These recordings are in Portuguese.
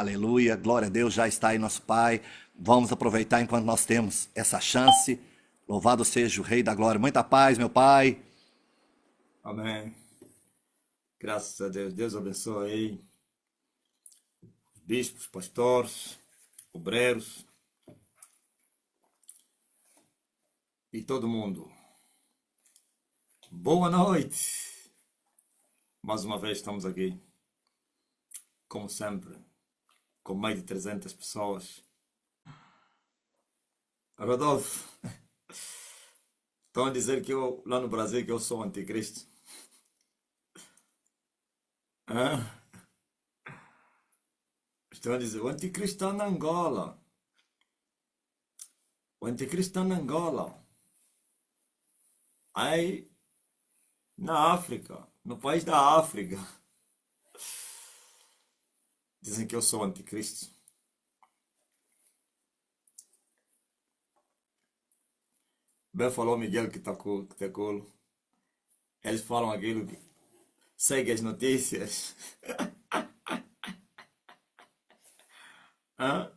Aleluia, glória a Deus, já está aí nosso Pai. Vamos aproveitar enquanto nós temos essa chance. Louvado seja o Rei da Glória. Muita paz, meu Pai. Amém. Graças a Deus. Deus abençoe aí os bispos, pastores, obreiros e todo mundo. Boa noite. Mais uma vez estamos aqui, como sempre, com mais de 300 pessoas. Rodolfo, estão a dizer que eu, lá no Brasil, que eu sou o anticristo. Hã? Estão a dizer, o anticristo está na Angola. O anticristo está na Angola. Aí, na África, no país da África. Dizem que eu sou o anticristo. Bem falou Miguel que tá cool. Eles falam aquilo que segue as notícias. Hã?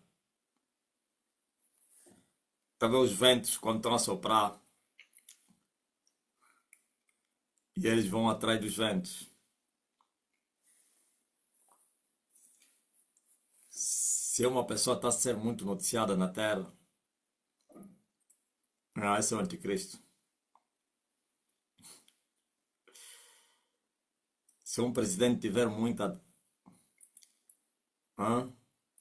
Também os ventos quando estão a soprar e eles vão atrás dos ventos. Se uma pessoa está a ser muito noticiada na Terra, esse é o anticristo. Se um presidente tiver hã?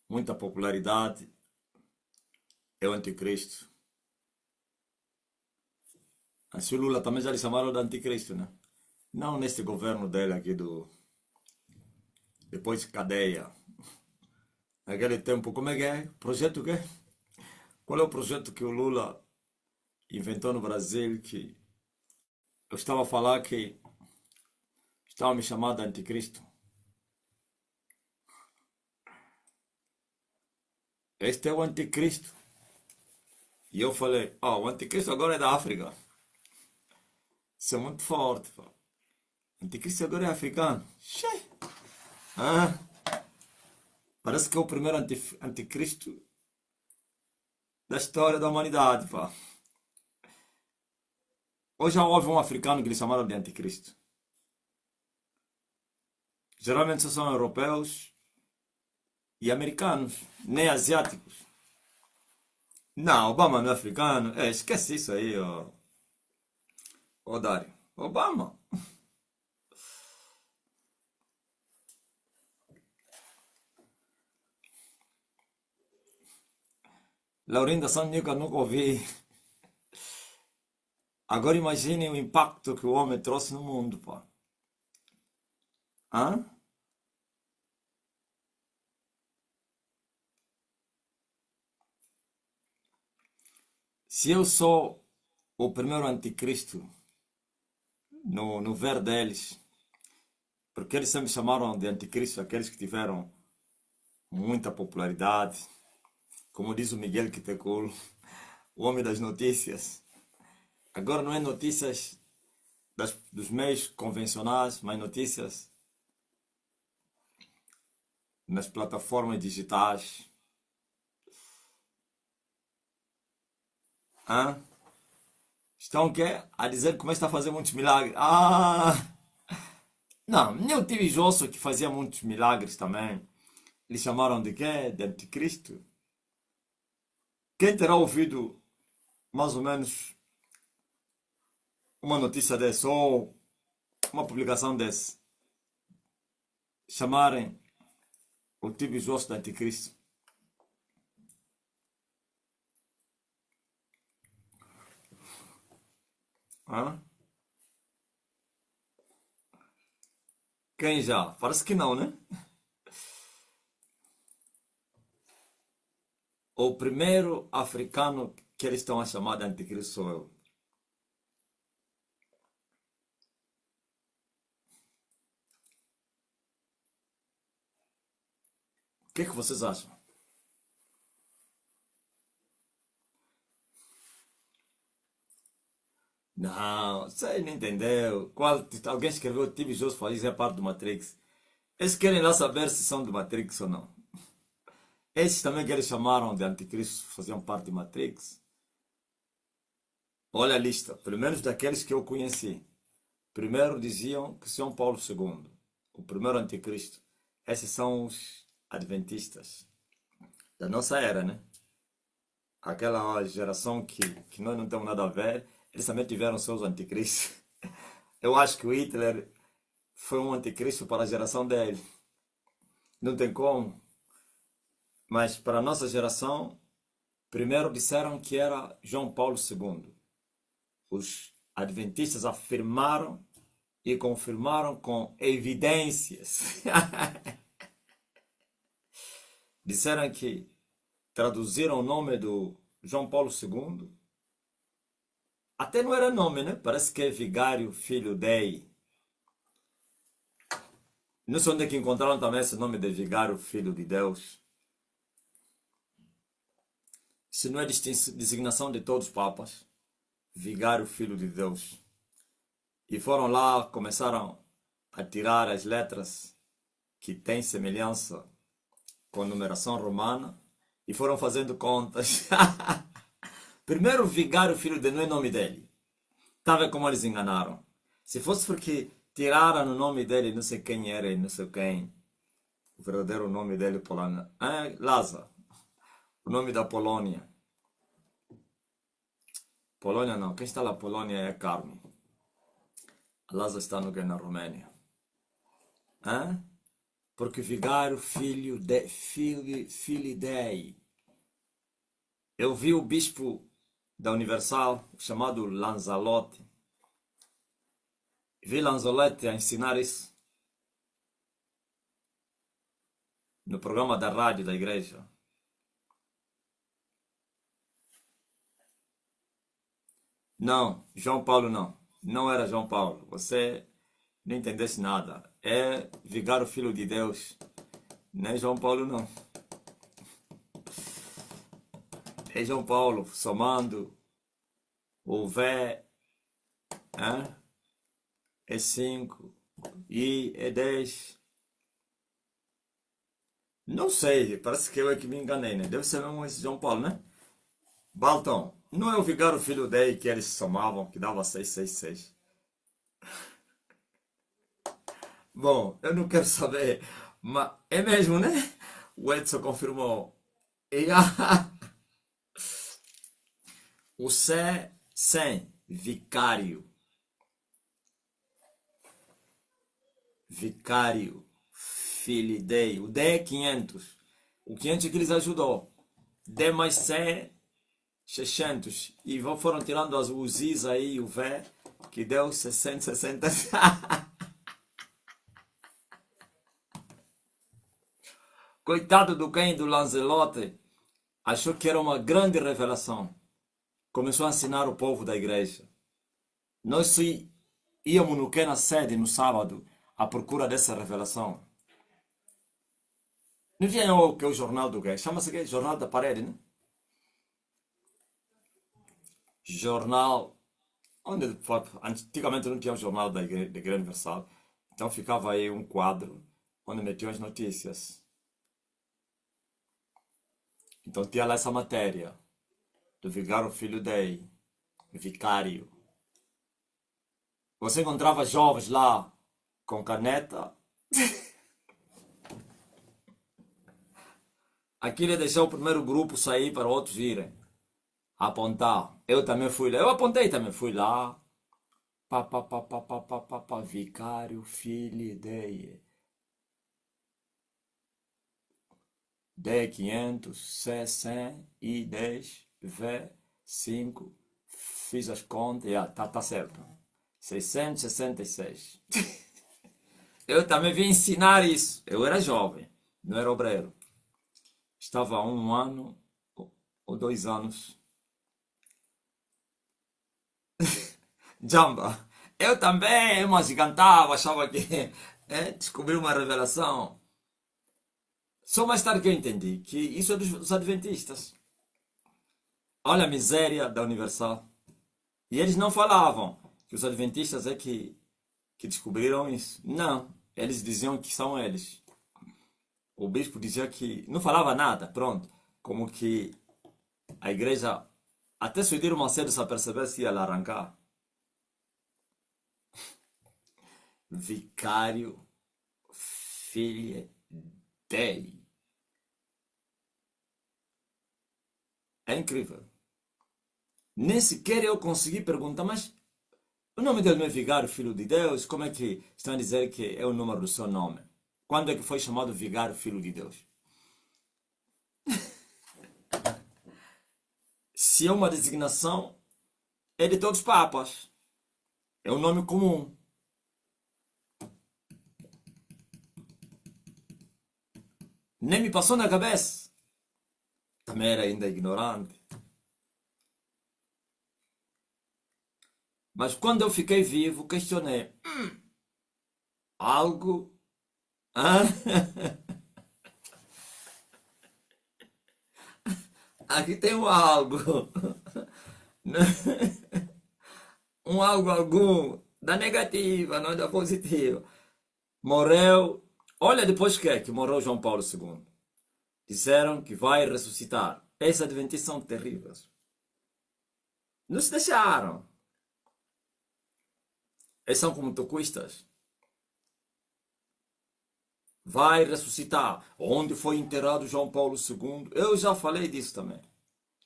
Muita popularidade, é o anticristo. Assim o Lula também já lhe chamaram de anticristo, né? Não nesse governo dele aqui depois de cadeia. Naquele tempo, como é que é? Projeto o quê? Qual é o projeto que o Lula inventou no Brasil que eu estava a falar que estava me chamando de anticristo? Este é o anticristo. E eu falei, o anticristo agora é da África. Isso é muito forte, pá. Anticristo agora é africano. Xê. Ah, parece que é o primeiro anticristo da história da humanidade, pá. Hoje já houve um africano que lhe chamaram de anticristo. Geralmente só são europeus e americanos, nem asiáticos. Não, Obama não é africano. Esquece isso aí, ó Dário. Obama. Laurinda Sanica nunca ouvi. Agora imagine o impacto que o homem trouxe no mundo, pá. Hã? Se eu sou o primeiro anticristo no ver deles, porque eles sempre chamaram de anticristo aqueles que tiveram muita popularidade, como diz o Miguel Quiteculo, o homem das notícias. Agora não é notícias dos meios convencionais, mas notícias nas plataformas digitais. Hã? Estão o quê? A dizer que começa a fazer muitos milagres. Não, nem o Tio Josso que fazia muitos milagres também. Eles chamaram de quê? De anticristo. Quem terá ouvido mais ou menos uma notícia dessa ou uma publicação dessa? Chamarem o Tio Josso de anticristo. Hã? Quem já? Parece que não, né? O primeiro africano que eles estão a chamar de anticristo sou eu. O que é que vocês acham? Não, você não entendeu. Alguém escreveu Steve Jobs fazia parte do Matrix. Eles querem lá saber se são do Matrix ou não. Esses também que eles chamaram de anticristo faziam parte de Matrix. Olha a lista, pelo menos daqueles que eu conheci. Primeiro diziam que São Paulo II, o primeiro anticristo. Esses são os adventistas da nossa era, né? Aquela geração que nós não temos nada a ver, eles também tiveram seus anticristos. Eu acho que o Hitler foi um anticristo para a geração dele. Não tem como. Mas para a nossa geração, primeiro disseram que era João Paulo II. Os adventistas afirmaram e confirmaram com evidências. Disseram que traduziram o nome do João Paulo II. Até não era nome, né? Parece que é Vigário Filho Dei. Não sei onde é que encontraram também esse nome de Vigário Filho de Deus. Se não é designação de todos os papas. Vigário Filho de Deus. E foram lá, começaram a tirar as letras que têm semelhança com a numeração romana e foram fazendo contas. Primeiro, Vigário Filho de não é nome dele. Tá vendo como eles enganaram? Se fosse porque tiraram o nome dele, não sei quem era e não sei quem. O verdadeiro nome dele, Polônia. É Lázaro. O nome da Polônia. Polônia não. Quem está na Polônia é Carmo. Lázaro está no que? Na Romênia. É? Porque Vigário Filho Dei. Eu vi o bispo da Universal, chamado Lanzalotti. Vi Lanzalotti a ensinar isso no programa da rádio da igreja. Não, João Paulo não. Não era João Paulo. Você não entendesse nada. É Vigário Filho de Deus. Não é João Paulo não. É João Paulo somando o V é 5 e é 10. Não sei, parece que eu é que me enganei, né? Deve ser mesmo esse João Paulo, né? Balton, não é o Vigário Filho Dei que eles somavam, que dava 666. Bom, eu não quero saber, mas é mesmo, né? O Edson confirmou. E o C100, vicário. Vicário, Filidei. O D é 500. O 500 é que eles ajudou. D mais C, 600. E foram tirando as Is aí, o V, que deu 660. Coitado do quem do Lanzelotti, achou que era uma grande revelação. Começou a ensinar o povo da igreja. Nós íamos no que na sede no sábado à procura dessa revelação. Não tinha o que é o jornal do quê? Chama-se que Jornal da Parede, né? Jornal. Onde, antigamente não tinha o jornal da Igreja Universal. Então ficava aí um quadro onde metiam as notícias. Então tinha lá essa matéria do Vigário Filho Dei, vicário. Você encontrava jovens lá com caneta. Aquilo ia deixar o primeiro grupo sair para outros irem. Apontar. Eu também fui lá. Eu apontei também. Fui lá. Vicário Filho Dei. D500, C100, I10, V5. Fiz as contas. Tá certo. 666. Eu também vim ensinar isso. Eu era jovem. Não era obreiro. Estava há 1 ano ou 2 anos. Jamba. Eu também, mas cantava, achava que descobri uma revelação. Só mais tarde que eu entendi que isso é dos adventistas. Olha a miséria da Universal. E eles não falavam que os adventistas é que descobriram isso. Não, eles diziam que são eles. o bispo dizia que não falava nada, pronto. Como que a igreja, até se o Edir Macedo se apercebesse, ia lá arrancar. Vicário, filho dele. É incrível. Nem sequer eu consegui perguntar, mas o nome dele não é Vigário, Filho de Deus? Como é que estão a dizer que é o número do seu nome? Quando é que foi chamado Vigário, Filho de Deus? Se é uma designação, é de todos os papas. É um nome comum. Nem me passou na cabeça. Também era ainda ignorante. Mas quando eu fiquei vivo, questionei. Algo? Hã? Aqui tem um algo. Um algo algum. Da negativa, não da positiva. Morreu. Olha depois que morreu João Paulo II. Disseram que vai ressuscitar. Esses adventistas são terríveis. Não se deixaram. Eles são como toquistas. Vai ressuscitar. Onde foi enterrado João Paulo II? Eu já falei disso também.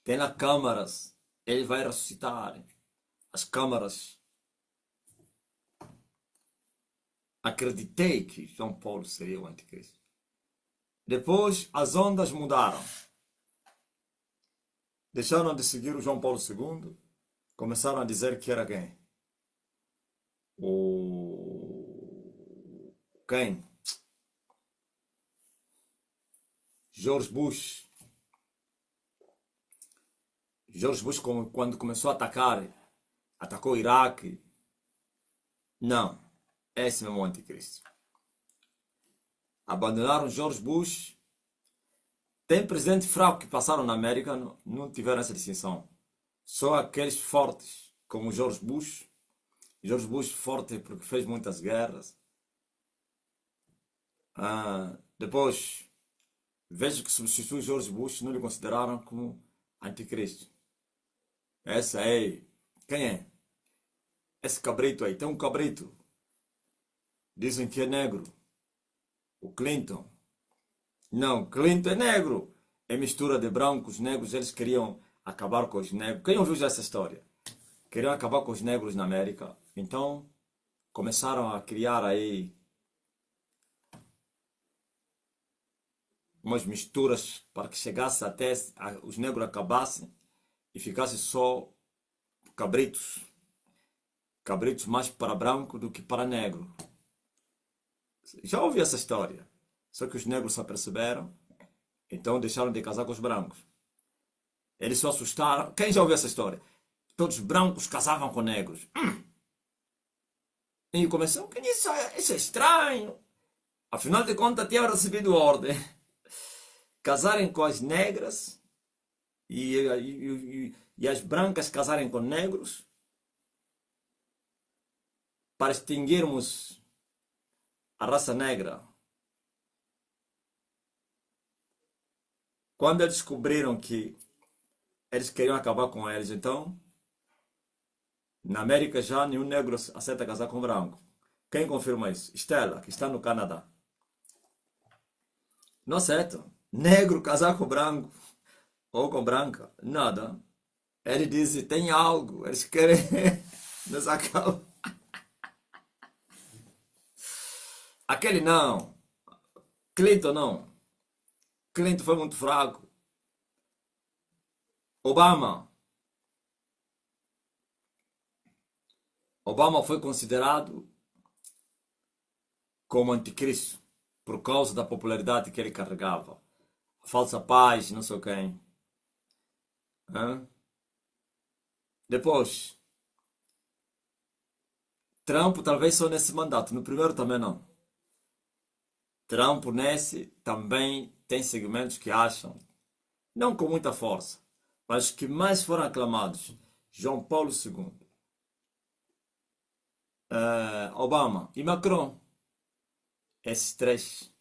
Tem lá câmaras. Ele vai ressuscitar. As câmaras. Acreditei que João Paulo seria o anticristo. Depois as ondas mudaram. Deixaram de seguir o João Paulo II. Começaram a dizer que era quem? O... Quem? George Bush. George Bush, quando começou a atacar, atacou o Iraque. Não, esse mesmo é o anticristo. Abandonaram George Bush. Tem presidente fraco que passaram na América, não tiveram essa distinção. Só aqueles fortes, como George Bush. George Bush forte porque fez muitas guerras. Depois, vejo que substitui George Bush, não lhe consideraram como anticristo. Essa aí, quem é? Esse cabrito aí, tem um cabrito. Dizem que é negro. O Clinton. Não, Clinton é negro. É mistura de brancos, negros. Eles queriam acabar com os negros. Quem ouviu já essa história? Queriam acabar com os negros na América. Então, começaram a criar aí umas misturas para que chegasse até os negros acabassem e ficasse só cabritos. Cabritos mais para branco do que para negro. Já ouvi essa história. Só que os negros se aperceberam, então deixaram de casar com os brancos. Eles se assustaram. Quem já ouviu essa história? Todos os brancos casavam com negros. E começou, isso é estranho. Afinal de contas, tinham recebido ordem. Casarem com as negras e as brancas casarem com negros para extinguirmos a raça negra. Quando eles descobriram que eles queriam acabar com eles, então, na América já nenhum negro aceita casar com branco. Quem confirma isso? Estela, que está no Canadá. Não aceita. Negro casar com branco ou com branca. Nada. Ele diz, tem algo. Eles querem nos acabar. Aquele não. Clinton não. Clinton foi muito fraco. Obama. Obama foi considerado como anticristo por causa da popularidade que ele carregava. A falsa paz, não sei quem. Depois, Trump talvez só nesse mandato, no primeiro também não. Trump nesse também tem segmentos que acham, não com muita força, mas que mais foram aclamados. João Paulo II, Obama e Macron. Esses três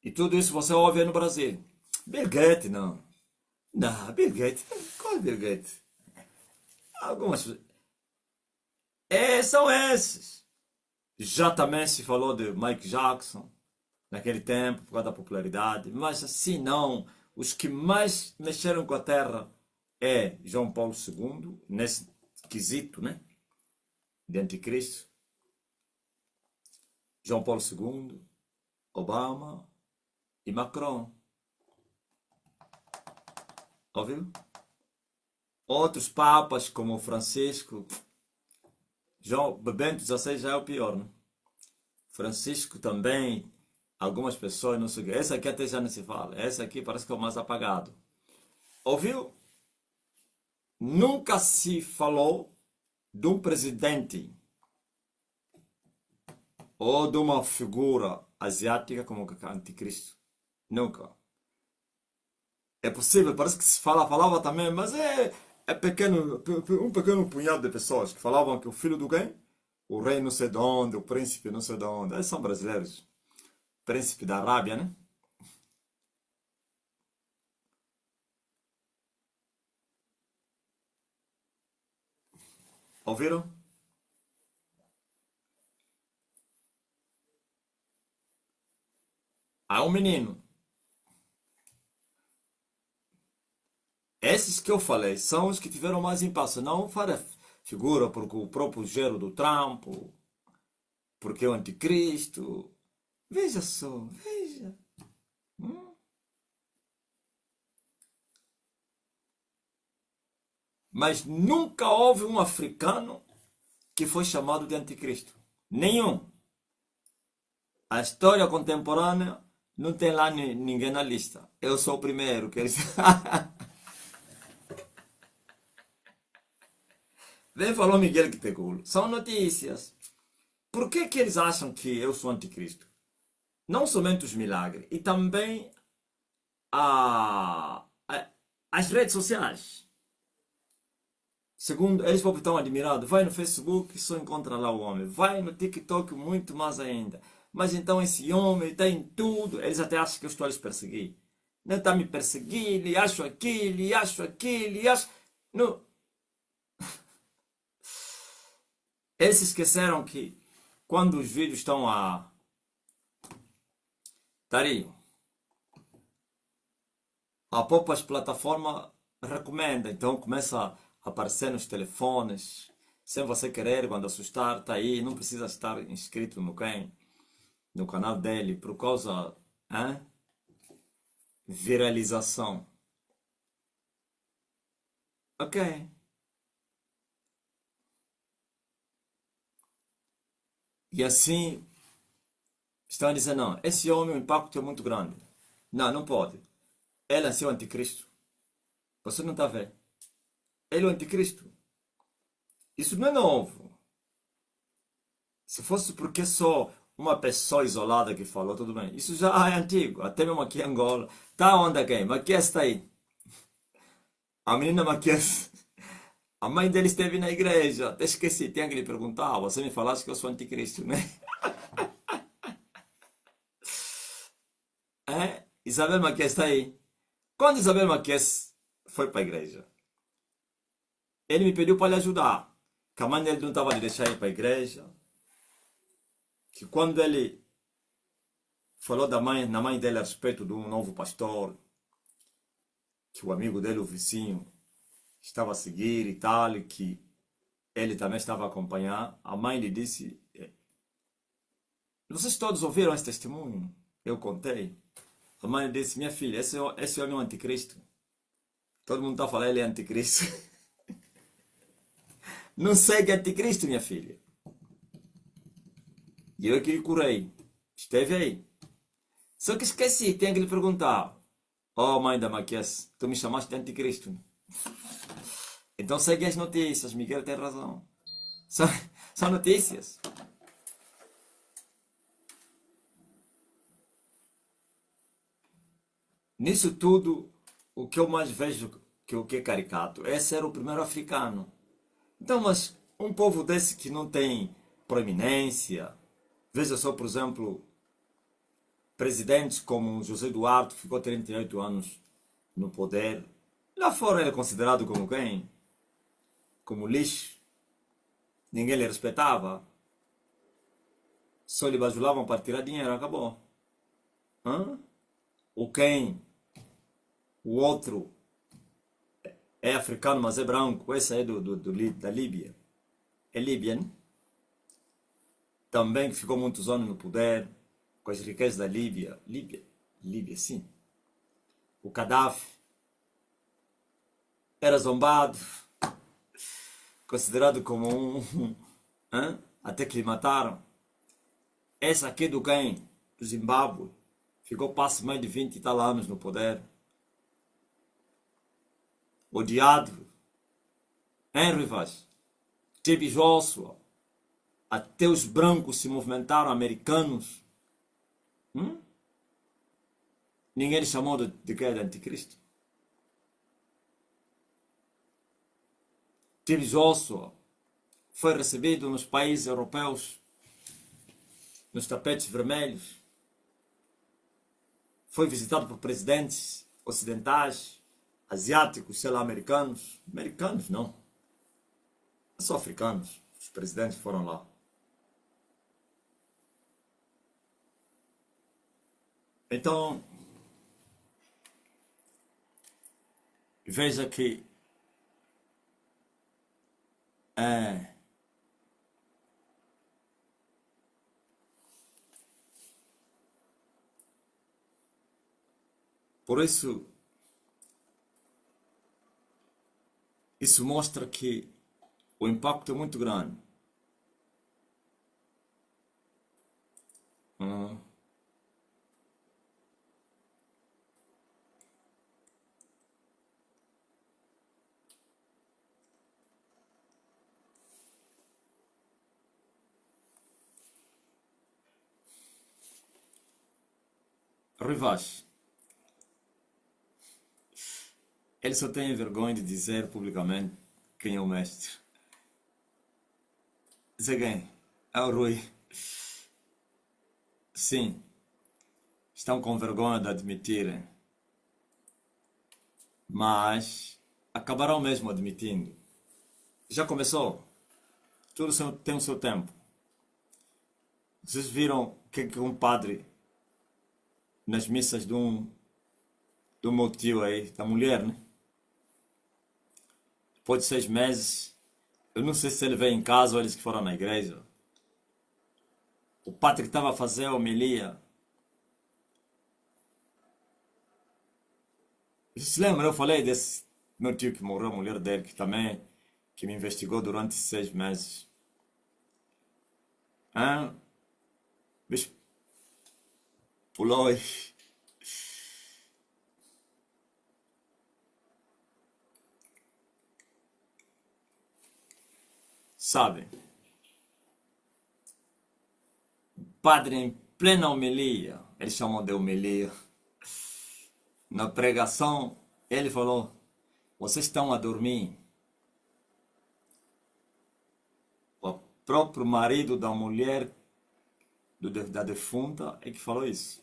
E tudo isso você ouve aí no Brasil. Bill Gates, não. Não, Bill Gates. Qual é Bill Gates? Algumas. São esses. Já também se falou de Mike Jackson naquele tempo, por causa da popularidade. Mas assim não. Os que mais mexeram com a Terra é João Paulo II, nesse quesito, né? De anticristo. João Paulo II, Obama e Macron. Ouviu? Outros papas, como Francisco, João Bento XVI já é o pior, né? Francisco também, algumas pessoas não sei. Esse aqui até já não se fala. Esse aqui parece que é o mais apagado. Ouviu? Nunca se falou de um presidente ou de uma figura asiática como o anticristo. Nunca. É possível, parece que se falava também, mas é pequeno, um pequeno punhado de pessoas que falavam que o filho do quem? O rei não sei de onde, o príncipe não sei de onde. Eles são brasileiros. Príncipe da Arábia, né? Ouviram? Há um menino. Esses que eu falei são os que tiveram mais impacto. Não para figura porque o próprio gero do Trump, porque o anticristo. Veja só, veja. Hum? Mas nunca houve um africano que foi chamado de anticristo. Nenhum. A história contemporânea não tem lá ninguém na lista. Eu sou o primeiro que eles. Vem falou Miguel Quiteculo. São notícias. Por que que eles acham que eu sou anticristo? Não somente os milagres, e também as redes sociais. Segundo, eles estão admirados. Vai no Facebook e só encontra lá o homem. Vai no TikTok muito mais ainda. Mas então esse homem está em tudo. Eles até acham que eu estou a lhes perseguir. Não está a me perseguir, e acho aquilo, e acho aquilo, e acho... Não. Eles se esqueceram que quando os vídeos estão a... Tari, a poucas plataformas recomenda. Então começa a aparecer nos telefones. Sem você querer, quando assustar, tá aí. Não precisa estar inscrito no canal dele por causa, hein? Viralização. Ok. E assim, estão a dizer, não, esse homem, o impacto é muito grande. Não, não pode. Ele é seu anticristo. Você não está a ver. Ele é o anticristo. Isso não é novo. Se fosse porque só uma pessoa isolada que falou, tudo bem. Isso já é antigo. Até mesmo aqui em Angola. Tá onde quem? Maquias está aí. A menina Maquias. A mãe dele esteve na igreja. Até esqueci. Tem que lhe perguntar. Você me falaste que eu sou anticristo, né? É? Isabel Maquias está aí. Quando Isabel Maquias foi para a igreja, ele me pediu para lhe ajudar. Que a mãe dele não estava a deixar ir para a igreja. Que quando ele falou na mãe dele a respeito de um novo pastor, que o amigo dele, o vizinho, estava a seguir e tal, e que ele também estava a acompanhar, a mãe lhe disse: vocês todos ouviram esse testemunho? Eu contei. A mãe disse: minha filha, esse homem é um anticristo. Todo mundo está a falar ele é anticristo. Não segue anticristo, minha filha. E eu que lhe curei. Esteve aí. Só que esqueci, tenho que lhe perguntar. Oh, mãe da Maquias, tu me chamaste de anticristo. Então segue as notícias, Miguel tem razão. São notícias. Nisso tudo, o que eu mais vejo que o que é caricato é ser o primeiro africano. Então, mas um povo desse que não tem proeminência, veja só, por exemplo, presidentes como José Eduardo ficou 38 anos no poder. Lá fora ele é considerado como quem? Como lixo. Ninguém lhe respeitava. Só lhe bajulavam para tirar dinheiro, acabou. Hã? O quem? O outro é africano, mas é branco. Esse é da Líbia. É Libyan. Também ficou muitos anos no poder, com as riquezas da Líbia. Líbia, sim. O Gaddafi era zombado, considerado como hã? Até que lhe mataram. Esse aqui do quem? Do Zimbábue. Ficou quase mais de 20 e tal anos no poder. Odiado. Henry Vaz. T.B. Joshua. Até os brancos se movimentaram, americanos. Ninguém lhe chamou de que era anticristo. T.B. Joshua foi recebido nos países europeus, nos tapetes vermelhos. Foi visitado por presidentes ocidentais, asiáticos, sei lá, americanos. Americanos não. Só africanos. Os presidentes foram lá. Então, veja que por isso, isso mostra que o impacto é muito grande. Rivas, ele só tem vergonha de dizer publicamente quem é o mestre. Dizer quem? É o Rui. Sim, estão com vergonha de admitirem, mas acabarão mesmo admitindo. Já começou. Tudo tem o seu tempo. Vocês viram o que um padre nas missas do meu tio aí, da mulher, né? Depois de 6 meses, eu não sei se ele veio em casa ou eles que foram na igreja. O padre que estava a fazer a homilia. Se lembra, eu falei desse meu tio que morreu, a mulher dele, que também que me investigou durante 6 meses. Hã? Bicho, pulou aí. Sabe? Padre em plena homilia, eles chamam de homilia. Na pregação, ele falou: vocês estão a dormir. O próprio marido da mulher da defunta é que falou isso.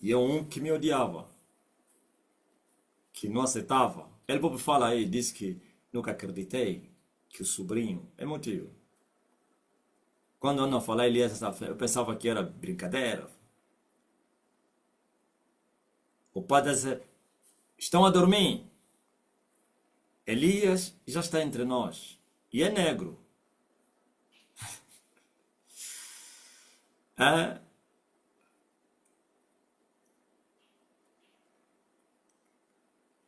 E é um que me odiava, que não aceitava. Ele próprio fala aí, diz que nunca acreditei que o sobrinho é motivo. Quando eu não falei, eu pensava que era brincadeira. O padre diz: estão a dormir. Elias já está entre nós. E é negro. É?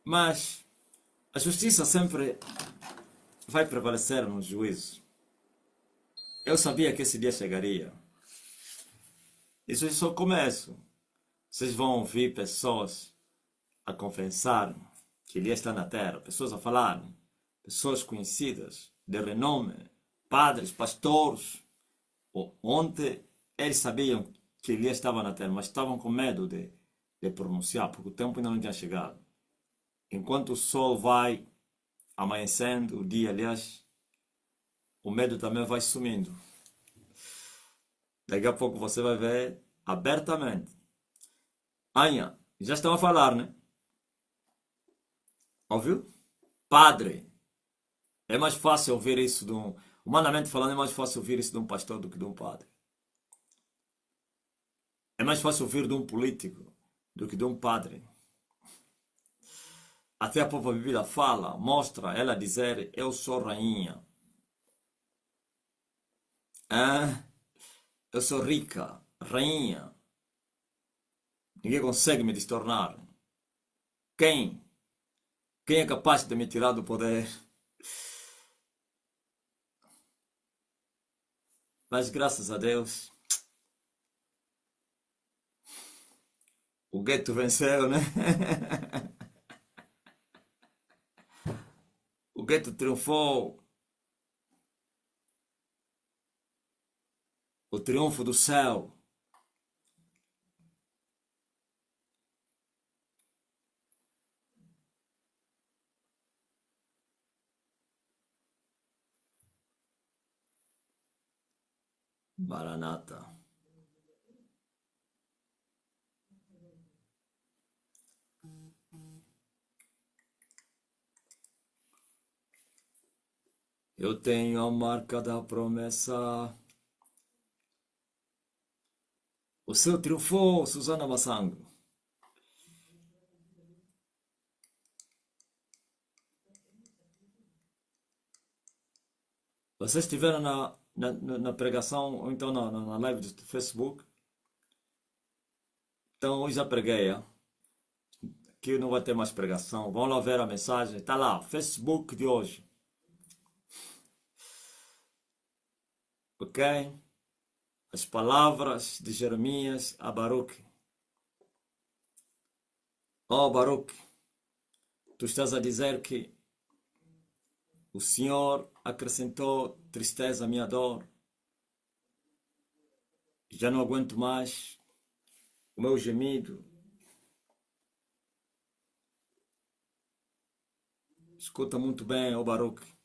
Mas a justiça sempre vai prevalecer no juízo. Eu sabia que esse dia chegaria. Isso é só o começo. Vocês vão ouvir pessoas a confessar que Elias está na terra, pessoas a falar, pessoas conhecidas, de renome, padres, pastores. Ontem eles sabiam que Elias estava na terra, mas estavam com medo de pronunciar, porque o tempo ainda não tinha chegado. Enquanto o sol vai amanhecendo, o dia, aliás, o medo também vai sumindo. Daqui a pouco você vai ver abertamente. Anha, já estão a falar, né? Ouviu? Padre. É mais fácil ouvir isso de um. Humanamente falando, é mais fácil ouvir isso de um pastor do que de um padre. É mais fácil ouvir de um político do que de um padre. Até a própria Bíblia fala, mostra ela dizer: Eu sou rainha. Ah, eu sou rica, rainha. Ninguém consegue me destornar. Quem? Quem é capaz de me tirar do poder? Mas graças a Deus, o gueto venceu, né? O gueto triunfou. O triunfo do céu. Maranata. Eu tenho a marca da promessa. O seu triunfou, Susana Massango. Vocês estiveram na pregação, ou então na live do Facebook? Então hoje já preguei, ó. Aqui não vai ter mais pregação. Vão lá ver a mensagem. Está lá, Facebook de hoje. Ok? As palavras de Jeremias a Baruque. Oh Baruque, tu estás a dizer que o Senhor acrescentou tristeza à minha dor. Já não aguento mais o meu gemido. Escuta muito bem, ó Baruque.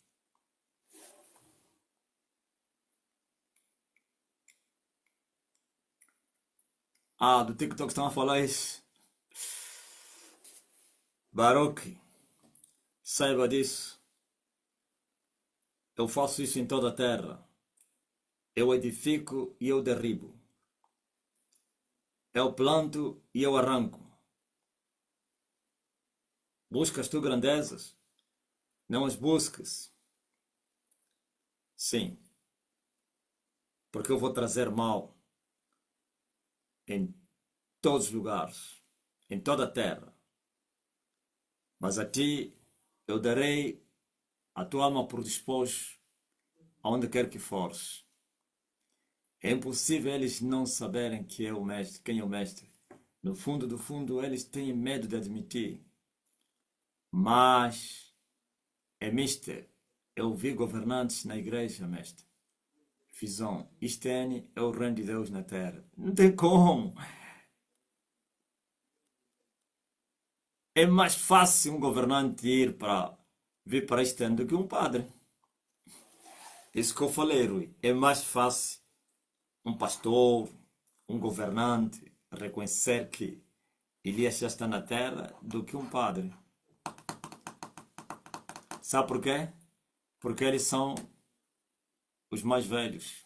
Ah, do TikTok estão a falar isso. Baruque, saiba disso. Eu faço isso em toda a terra. Eu edifico e eu derribo. Eu planto e eu arranco. Buscas tu grandezas? Não as buscas. Sim. Porque eu vou trazer mal em todos os lugares, em toda a terra. Mas a ti eu darei a tua alma por despojo, aonde quer que fores. É impossível eles não saberem que é o mestre, quem é o mestre. No fundo do fundo, eles têm medo de admitir. Mas é mister. Eu vi governantes na igreja, mestre. Visão. Isto é o reino de Deus na terra. Não tem como. É mais fácil um governante vir para este ano do que um padre. Isso que eu falei, Rui. É mais fácil um pastor, um governante reconhecer que Elias já está na terra do que um padre. Sabe por quê? Porque eles são os mais velhos.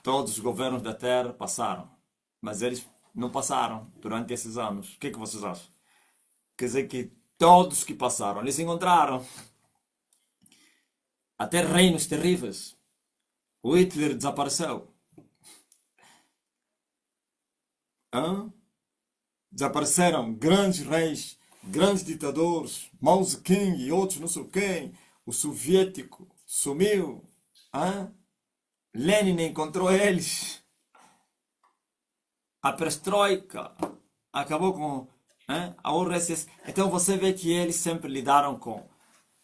Todos os governos da terra passaram, mas eles não passaram durante esses anos. O que é que vocês acham? Quer dizer que todos que passaram, eles se encontraram. Até reinos terríveis. O Hitler desapareceu. Hã? Desapareceram grandes reis, grandes ditadores, Mao Zedong e outros não sei quem. O soviético sumiu. Hã? Lenin encontrou eles. A perestroika acabou com a URSS. Então você vê que eles sempre lidaram com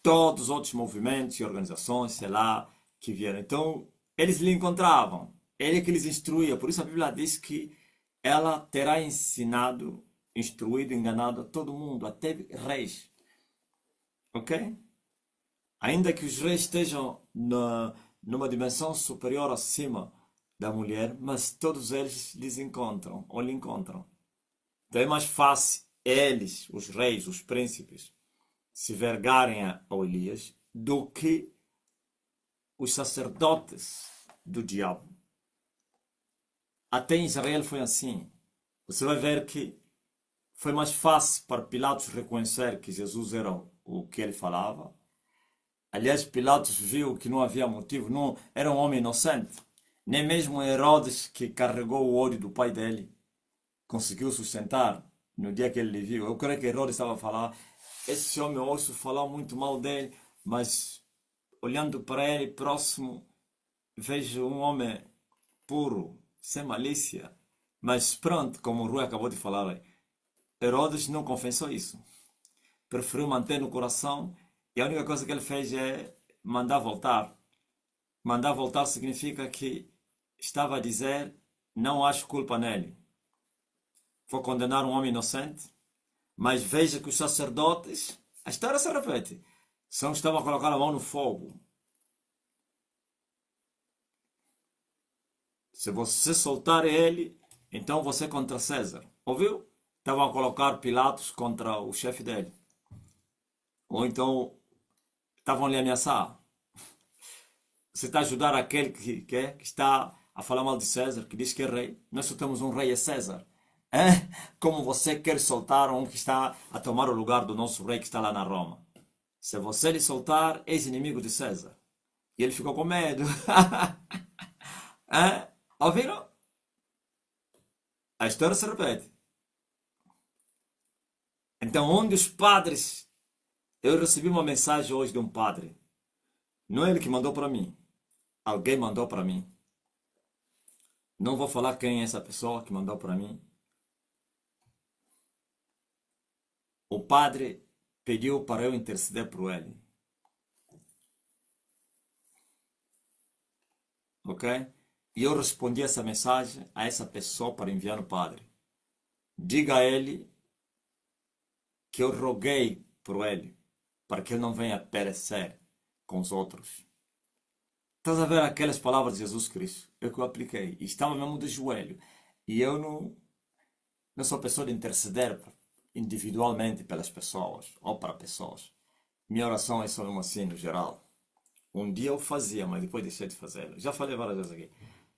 todos os outros movimentos e organizações, sei lá, que vieram. Então eles lhe encontravam. Ele que lhes instruía. Por isso a Bíblia diz que ela terá ensinado, instruído, enganado a todo mundo, até reis. Ok? Ainda que os reis estejam numa dimensão superior acima da mulher, mas todos eles lhes encontram, ou lhe encontram. Então é mais fácil eles, os reis, os príncipes, se vergarem ao Elias do que os sacerdotes do diabo. Até em Israel foi assim. Você vai ver que foi mais fácil para Pilatos reconhecer que Jesus era o que ele falava. Aliás, Pilatos viu que não havia motivo, não era um homem inocente. Nem mesmo Herodes, que carregou o ódio do pai dele, conseguiu sustentar no dia que ele lhe viu. Eu creio que Herodes estava a falar, esse homem eu ouço falar muito mal dele, mas olhando para ele próximo, vejo um homem puro, sem malícia. Mas pronto, como o Rui acabou de falar, Herodes não confessou isso. Preferiu manter no coração e a única coisa que ele fez é mandar voltar. Mandar voltar significa que estava a dizer, não acho culpa nele. Vou condenar um homem inocente, mas veja que os sacerdotes, a história se repete, são que estavam a colocar a mão no fogo. Se você soltar ele, então você é contra César. Ouviu? Estavam a colocar Pilatos contra o chefe dele. Ou então estavam a lhe ameaçar. Você está a ajudar aquele que está a falar mal de César, que diz que é rei. Nós só temos um rei, é César. É? Como você quer soltar um que está a tomar o lugar do nosso rei que está lá na Roma? Se você lhe soltar, és inimigo de César. E ele ficou com medo. É? Ouviram? A história se repete. Então, onde os padres... Eu recebi uma mensagem hoje de um padre. Não é ele que mandou para mim. Alguém mandou para mim. Não vou falar quem é essa pessoa que mandou para mim. O padre pediu para eu interceder por ele. Ok? E eu respondi essa mensagem a essa pessoa para enviar no padre. Diga a ele que eu roguei por ele, para que ele não venha perecer com os outros. Estás a ver aquelas palavras de Jesus Cristo? Eu que eu apliquei. E estava mesmo de joelho. E eu não sou pessoa de interceder individualmente pelas pessoas ou para pessoas. Minha oração é só mesmo assim, no geral. Um dia eu fazia, mas depois deixei de fazê-lo. Já falei várias vezes aqui.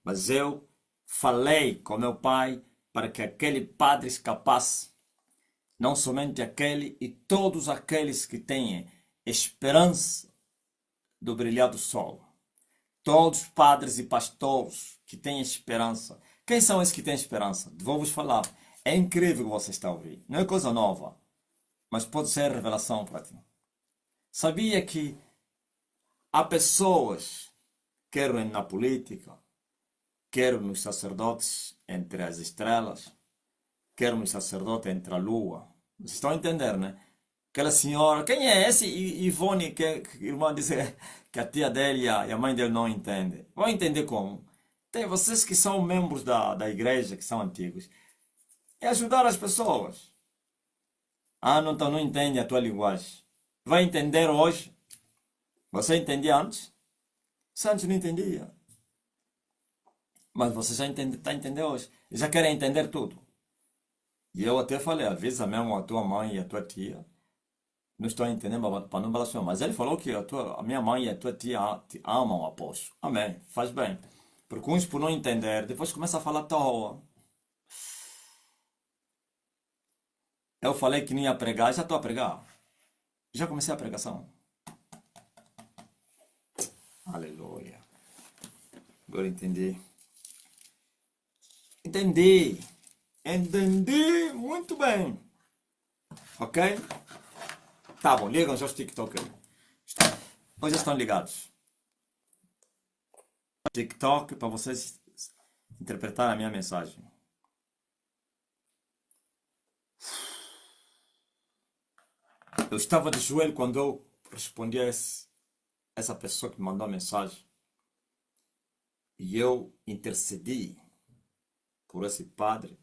Mas eu falei com meu pai para que aquele padre escapasse. Não somente aquele e todos aqueles que têm esperança do brilhar do sol. Todos os padres e pastores que têm esperança. Quem são esses que têm esperança? Vou-vos falar. É incrível o que você está a ouvir. Não é coisa nova. Mas pode ser revelação para ti. Sabia que há pessoas, quer na política, quer nos sacerdotes entre as estrelas, quer nos sacerdotes entre a lua. Vocês estão a entender, né? Aquela senhora, quem é esse Ivone, que irmã disse que a tia dele e a mãe dele não entendem? Vão entender como? Tem vocês que são membros da igreja, que são antigos, é ajudar as pessoas. Ah, não, então não entende a tua linguagem. Vai entender hoje? Você entendia antes? Você antes não entendia. Mas você já está a entender hoje. Já querem entender tudo. E eu até falei, avisa mesmo a tua mãe e a tua tia. Não estou entendendo para não blasfemar. Mas ele falou que a minha mãe e a tua tia te amam o apóstolo. Amém. Faz bem. Porque uns por não entender, depois começa a falar à toa. Eu falei que não ia pregar, já estou a pregar. Já comecei a pregação. Aleluia. Agora entendi. Entendi. Entendi muito bem. Ok? Tá bom, ligam já os TikTok aí. Hoje estão ligados. TikTok para vocês interpretarem a minha mensagem. Eu estava de joelho quando eu respondi a essa pessoa que me mandou a mensagem. E eu intercedi por esse padre.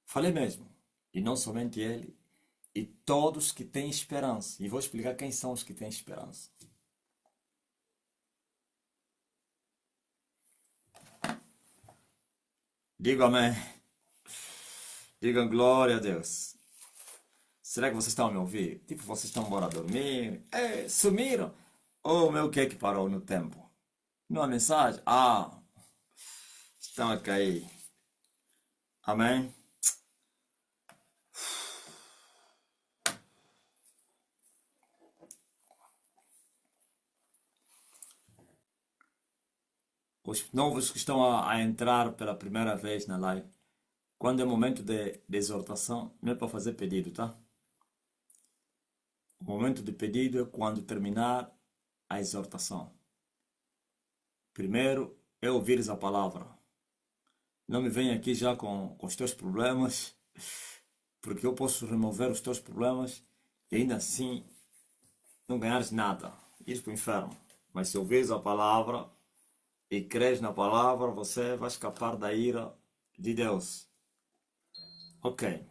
Falei mesmo. E não somente ele. E todos que têm esperança. E vou explicar quem são os que têm esperança. Digo amém. Digam glória a Deus. Será que vocês estão a me ouvir? Tipo, vocês estão embora dormir? Sumiram? Ou o meu que é que parou no tempo? Não há mensagem? Ah, estão a cair. Amém? Os novos que estão a entrar pela primeira vez na live, quando é momento de exortação, não é para fazer pedido, tá? O momento de pedido é quando terminar a exortação. Primeiro é ouvires a palavra. Não me venha aqui já com os teus problemas, porque eu posso remover os teus problemas e ainda assim não ganhares nada. Ires para o inferno. Mas se ouvires a palavra e creres na palavra, você vai escapar da ira de Deus. Ok.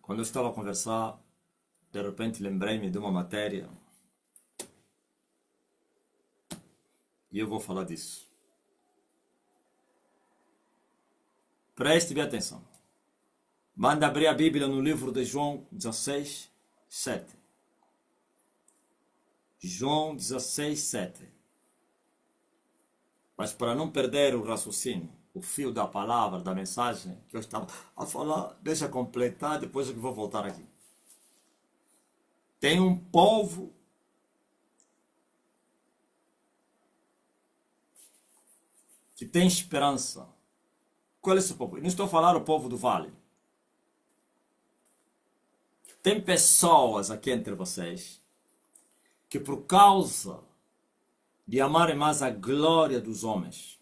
Quando eu estava a conversar, de repente lembrei-me de uma matéria e eu vou falar disso. Preste bem atenção. Manda abrir a Bíblia no livro de João 16, 7. João 16, 7. Mas para não perder o raciocínio, o fio da palavra, da mensagem que eu estava a falar, deixa completar, depois eu vou voltar aqui. Tem um povo que tem esperança. Qual é esse povo? Não estou a falar o povo do vale. Tem pessoas aqui entre vocês que por causa de amarem mais a glória dos homens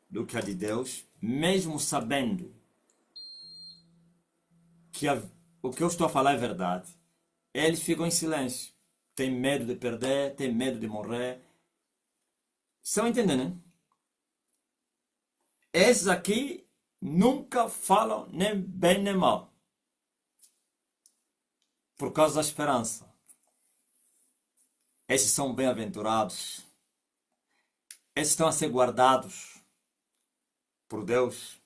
do que a de Deus, mesmo sabendo que o que eu estou a falar é verdade, eles ficam em silêncio. Tem medo de perder, tem medo de morrer. Estão entendendo, né? Esses aqui nunca falam nem bem nem mal. Por causa da esperança. Esses são bem-aventurados. Esses estão a ser guardados por Deus.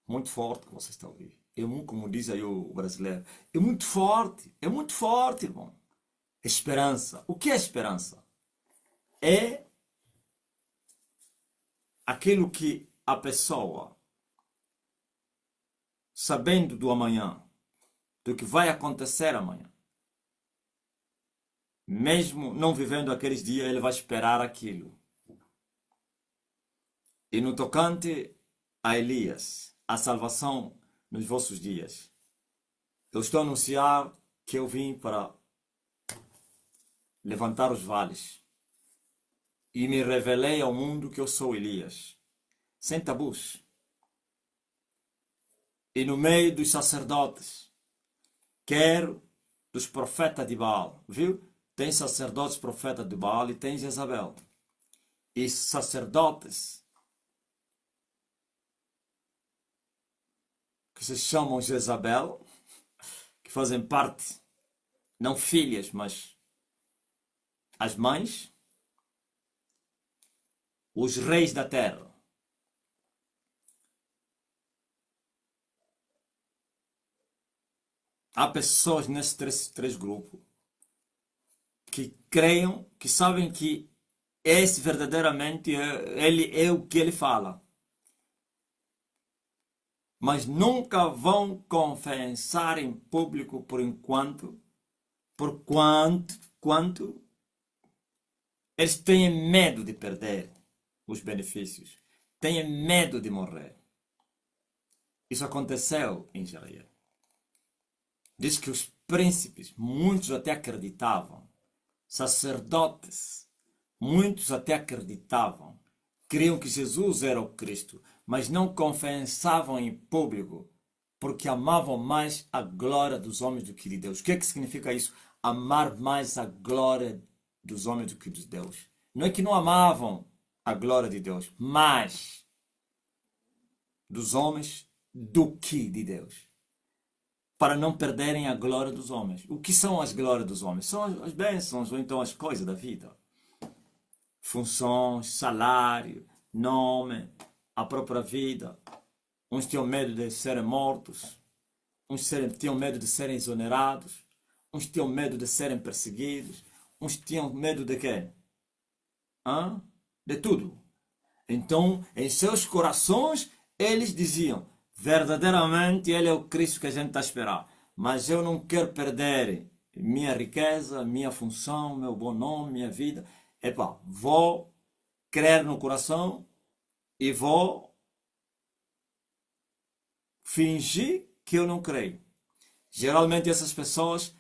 Muito forte que vocês estão a ouvir. Como diz aí o brasileiro, é muito forte, irmão. Esperança. O que é esperança? É aquilo que a pessoa, sabendo do amanhã, do que vai acontecer amanhã, mesmo não vivendo aqueles dias, ele vai esperar aquilo. E no tocante a Elias, a salvação nos vossos dias, eu estou a anunciar que eu vim para levantar os vales. E me revelei ao mundo que eu sou Elias, sem tabus. E no meio dos sacerdotes, quero dos profetas de Baal, viu? Tem sacerdotes profetas de Baal e tem Jezabel. E sacerdotes que se chamam Jezabel, que fazem parte, não filhas, mas as mães, os reis da terra. Há pessoas nesses três grupos que creiam, que sabem que esse verdadeiramente ele é o que ele fala. Mas nunca vão confessar em público por quanto eles têm medo de perder os benefícios, têm medo de morrer. Isso aconteceu em Israel. Diz que os príncipes, muitos até acreditavam, sacerdotes, muitos até acreditavam, criam que Jesus era o Cristo, mas não confessavam em público, porque amavam mais a glória dos homens do que de Deus. O que é que significa isso? Amar mais a glória dos homens do que de Deus. Não é que não amavam a glória de Deus, mas dos homens do que de Deus. Para não perderem a glória dos homens. O que são as glórias dos homens? São as bênçãos ou então as coisas da vida. funções, salário, nome, a própria vida. Uns tinham medo de serem mortos, tinham medo de serem exonerados, uns tinham medo de serem perseguidos, uns tinham medo de quê? Hã? De tudo. Então, em seus corações, eles diziam, verdadeiramente Ele é o Cristo que a gente está a esperar. Mas eu não quero perder minha riqueza, minha função, meu bom nome, minha vida. Epa, vou crer no coração e vou fingir que eu não creio. Geralmente essas pessoas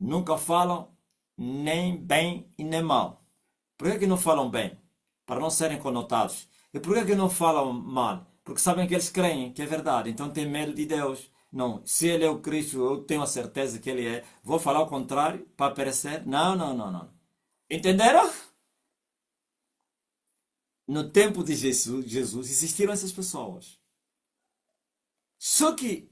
nunca falam nem bem e nem mal. Por que não falam bem? Para não serem conotados. E por que não falam mal? Porque sabem que eles creem que é verdade. Então têm medo de Deus. Não, se Ele é o Cristo, eu tenho a certeza que Ele é. Vou falar o contrário para aparecer? Não, não, não, não. Entenderam? No tempo de Jesus existiram essas pessoas. Só que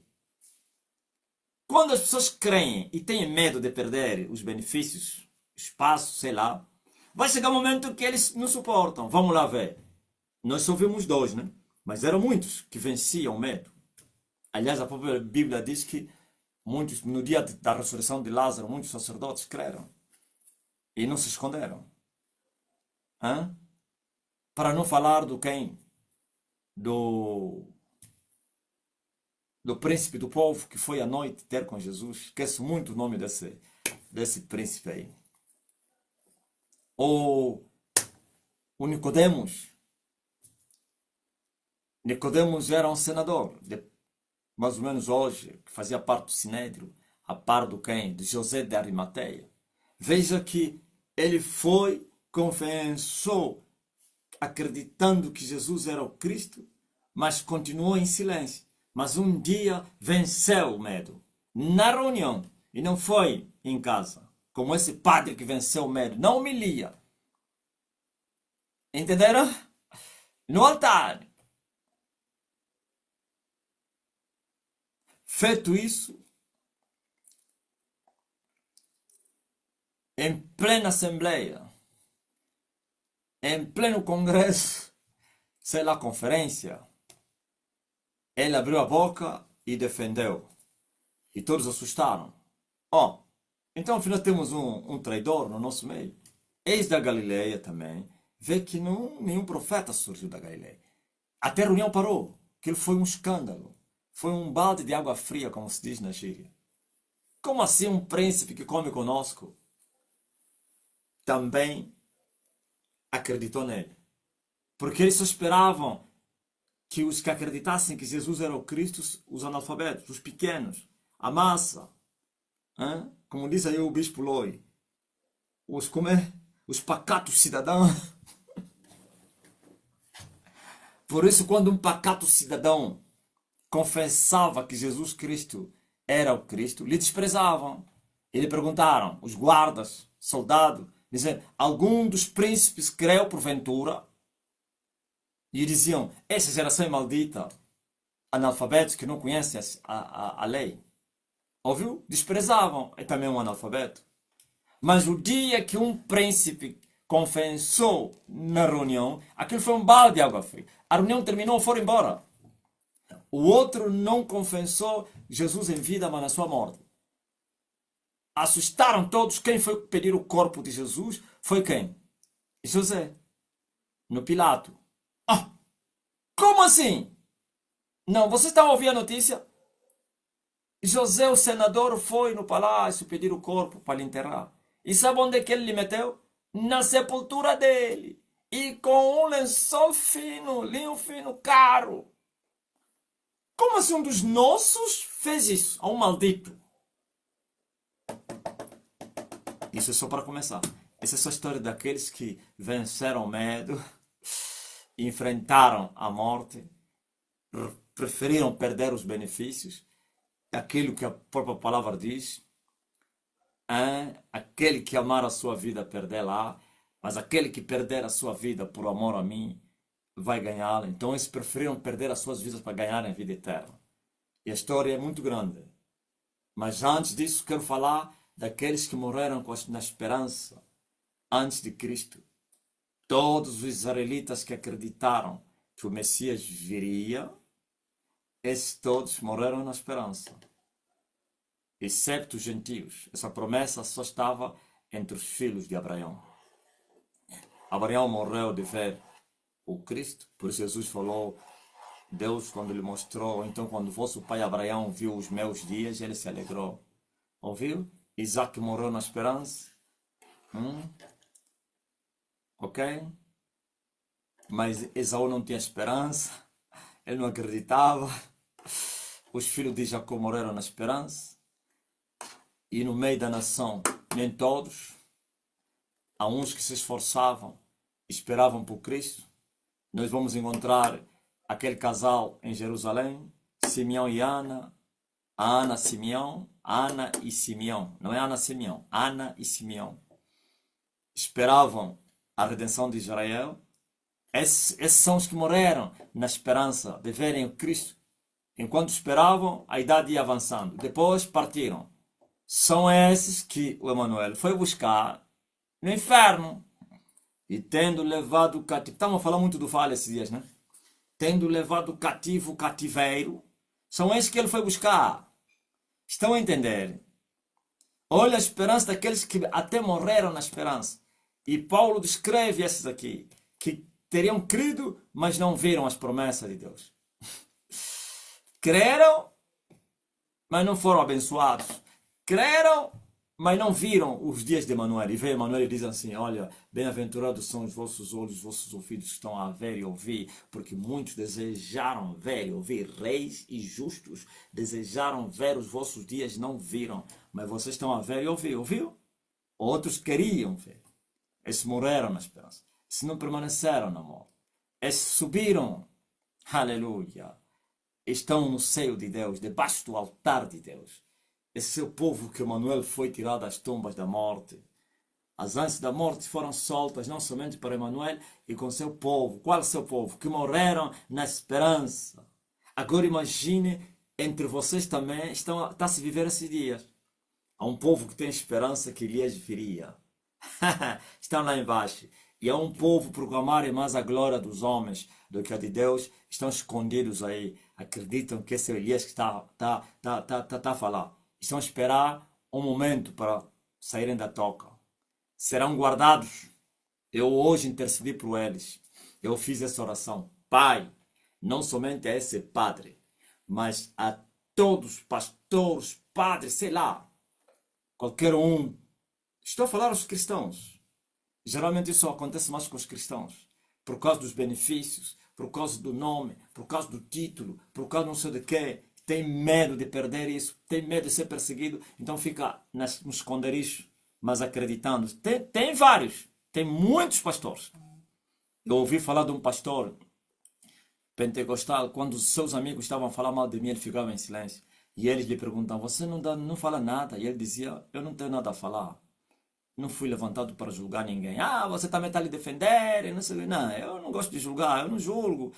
quando as pessoas creem e têm medo de perder os benefícios, espaço, sei lá, vai chegar um momento que eles não suportam. Vamos lá ver. Nós só vimos dois, né? Mas eram muitos que venciam o medo. Aliás, a própria Bíblia diz que muitos, no dia da ressurreição de Lázaro, muitos sacerdotes creram e não se esconderam. Hã? Para não falar do quem? Do príncipe do povo que foi à noite ter com Jesus. Esqueço muito o nome desse príncipe aí. Ou o Nicodemos. Nicodemos era um senador, mais ou menos hoje, que fazia parte do Sinédrio, a par do quem? De José de Arimateia. Veja que ele foi, confessou, acreditando que Jesus era o Cristo, mas continuou em silêncio. Mas um dia venceu o medo, na reunião, e não foi em casa, como esse padre que venceu o medo, não humilia. Entenderam? No altar. Feito isso, em plena assembleia, em pleno congresso, sei lá, conferência, ele abriu a boca e defendeu. E todos assustaram. Ó, então afinal temos um traidor no nosso meio. Eis da Galileia também, vê que nenhum profeta surgiu da Galileia. Até a reunião parou. Aquilo foi um escândalo. Foi um balde de água fria, como se diz na gíria. Como assim um príncipe que come conosco também acreditou nele? Porque eles só esperavam que os que acreditassem que Jesus era o Cristo, os analfabetos, os pequenos, a massa, hein? Como diz aí o bispo Loi, os pacatos cidadãos. Por isso, quando um pacato cidadão confessava que Jesus Cristo era o Cristo, lhe desprezavam. E lhe perguntaram, os guardas, soldados, dizendo, algum dos príncipes creu porventura? E diziam, essa geração é maldita, analfabetos que não conhecem a lei. Ouviu? Desprezavam, é também um analfabeto. Mas o dia que um príncipe confessou na reunião, aquilo foi um balde de água fria. A reunião terminou, foram embora. O outro não confessou Jesus em vida, mas na sua morte. Assustaram todos. Quem foi pedir o corpo de Jesus foi quem? José. No Pilato. Ah, como assim? Não, vocês estão a ouvir a notícia? José, o senador, foi no palácio pedir o corpo para lhe enterrar. E sabe onde é que ele lhe meteu? Na sepultura dele. E com um lençol fino, linho fino, caro. Como assim um dos nossos fez isso a um maldito? Isso é só para começar. Essa é só a história daqueles que venceram o medo, enfrentaram a morte, preferiram perder os benefícios, aquilo que a própria palavra diz, aquele que amar a sua vida perderá, mas aquele que perder a sua vida por amor a mim vai ganhá-la. Então eles preferiram perder as suas vidas para ganharem a vida eterna. E a história é muito grande. Mas antes disso quero falar daqueles que morreram na esperança antes de Cristo. Todos os israelitas que acreditaram que o Messias viria, esses todos morreram na esperança, excepto os gentios. Essa promessa só estava entre os filhos de Abraão. Abraão morreu de ver o Cristo, por isso Jesus falou, Deus quando lhe mostrou, então quando vosso pai Abraão viu os meus dias, ele se alegrou. Ouviu? Isaac morreu na esperança. Ok? Mas Esaú não tinha esperança, ele não acreditava. Os filhos de Jacó morreram na esperança. E no meio da nação, nem todos. Há uns que se esforçavam, esperavam por Cristo. Nós vamos encontrar aquele casal em Jerusalém, Simeão e Ana, Ana, Simeão, Ana e Simeão. Não é Ana, Simeão, Ana e Simeão. Esperavam a redenção de Israel. Esses são os que morreram na esperança de verem o Cristo. Enquanto esperavam, a idade ia avançando. Depois partiram. São esses que o Emanuel foi buscar no inferno. E tendo levado cativo. Estamos a falar muito do Vale esses dias, né? Tendo levado cativo o cativeiro. São esses que ele foi buscar. Estão a entender? Olha a esperança daqueles que até morreram na esperança. E Paulo descreve esses aqui. Que teriam crido, mas não viram as promessas de Deus. Creram, mas não foram abençoados. Creram, mas não viram os dias de Emanuel. E vem Emanuel e diz assim, olha, bem-aventurados são os vossos olhos, os vossos ouvidos que estão a ver e ouvir, porque muitos desejaram ver e ouvir, reis e justos desejaram ver os vossos dias, não viram, mas vocês estão a ver e ouvir, ouviu? Outros queriam ver. Esses morreram na esperança. Esses não permaneceram na morte. Esses subiram, aleluia, estão no seio de Deus, debaixo do altar de Deus. Esse é o povo que Emanuel foi tirado das tumbas da morte. As ansias da morte foram soltas, não somente para Emanuel e com seu povo. Qual é o seu povo? Que morreram na esperança. Agora imagine, entre vocês também está a se viver esses dias. Há um povo que tem esperança que Elias viria. Estão lá embaixo. E há um povo proclamarem mais a glória dos homens do que a de Deus. Estão escondidos aí. Acreditam que esse é Elias que está a falar. Estão a esperar um momento para saírem da toca. Serão guardados. Eu hoje intercedi por eles. Eu fiz essa oração. Pai, não somente a esse padre, mas a todos, pastores, padres, sei lá, qualquer um. Estou a falar aos cristãos. Geralmente isso acontece mais com os cristãos. Por causa dos benefícios, por causa do nome, por causa do título, por causa não sei de quê. Tem medo de perder isso, tem medo de ser perseguido, então fica no esconderijo, mas acreditando. Tem vários, tem muitos pastores. Eu ouvi falar de um pastor pentecostal, quando os seus amigos estavam a falar mal de mim, ele ficava em silêncio. E eles lhe perguntam, você não fala nada? E ele dizia, eu não tenho nada a falar. Não fui levantado para julgar ninguém. Ah, você também está lhe defender, não sei. Não, eu não gosto de julgar, eu não julgo.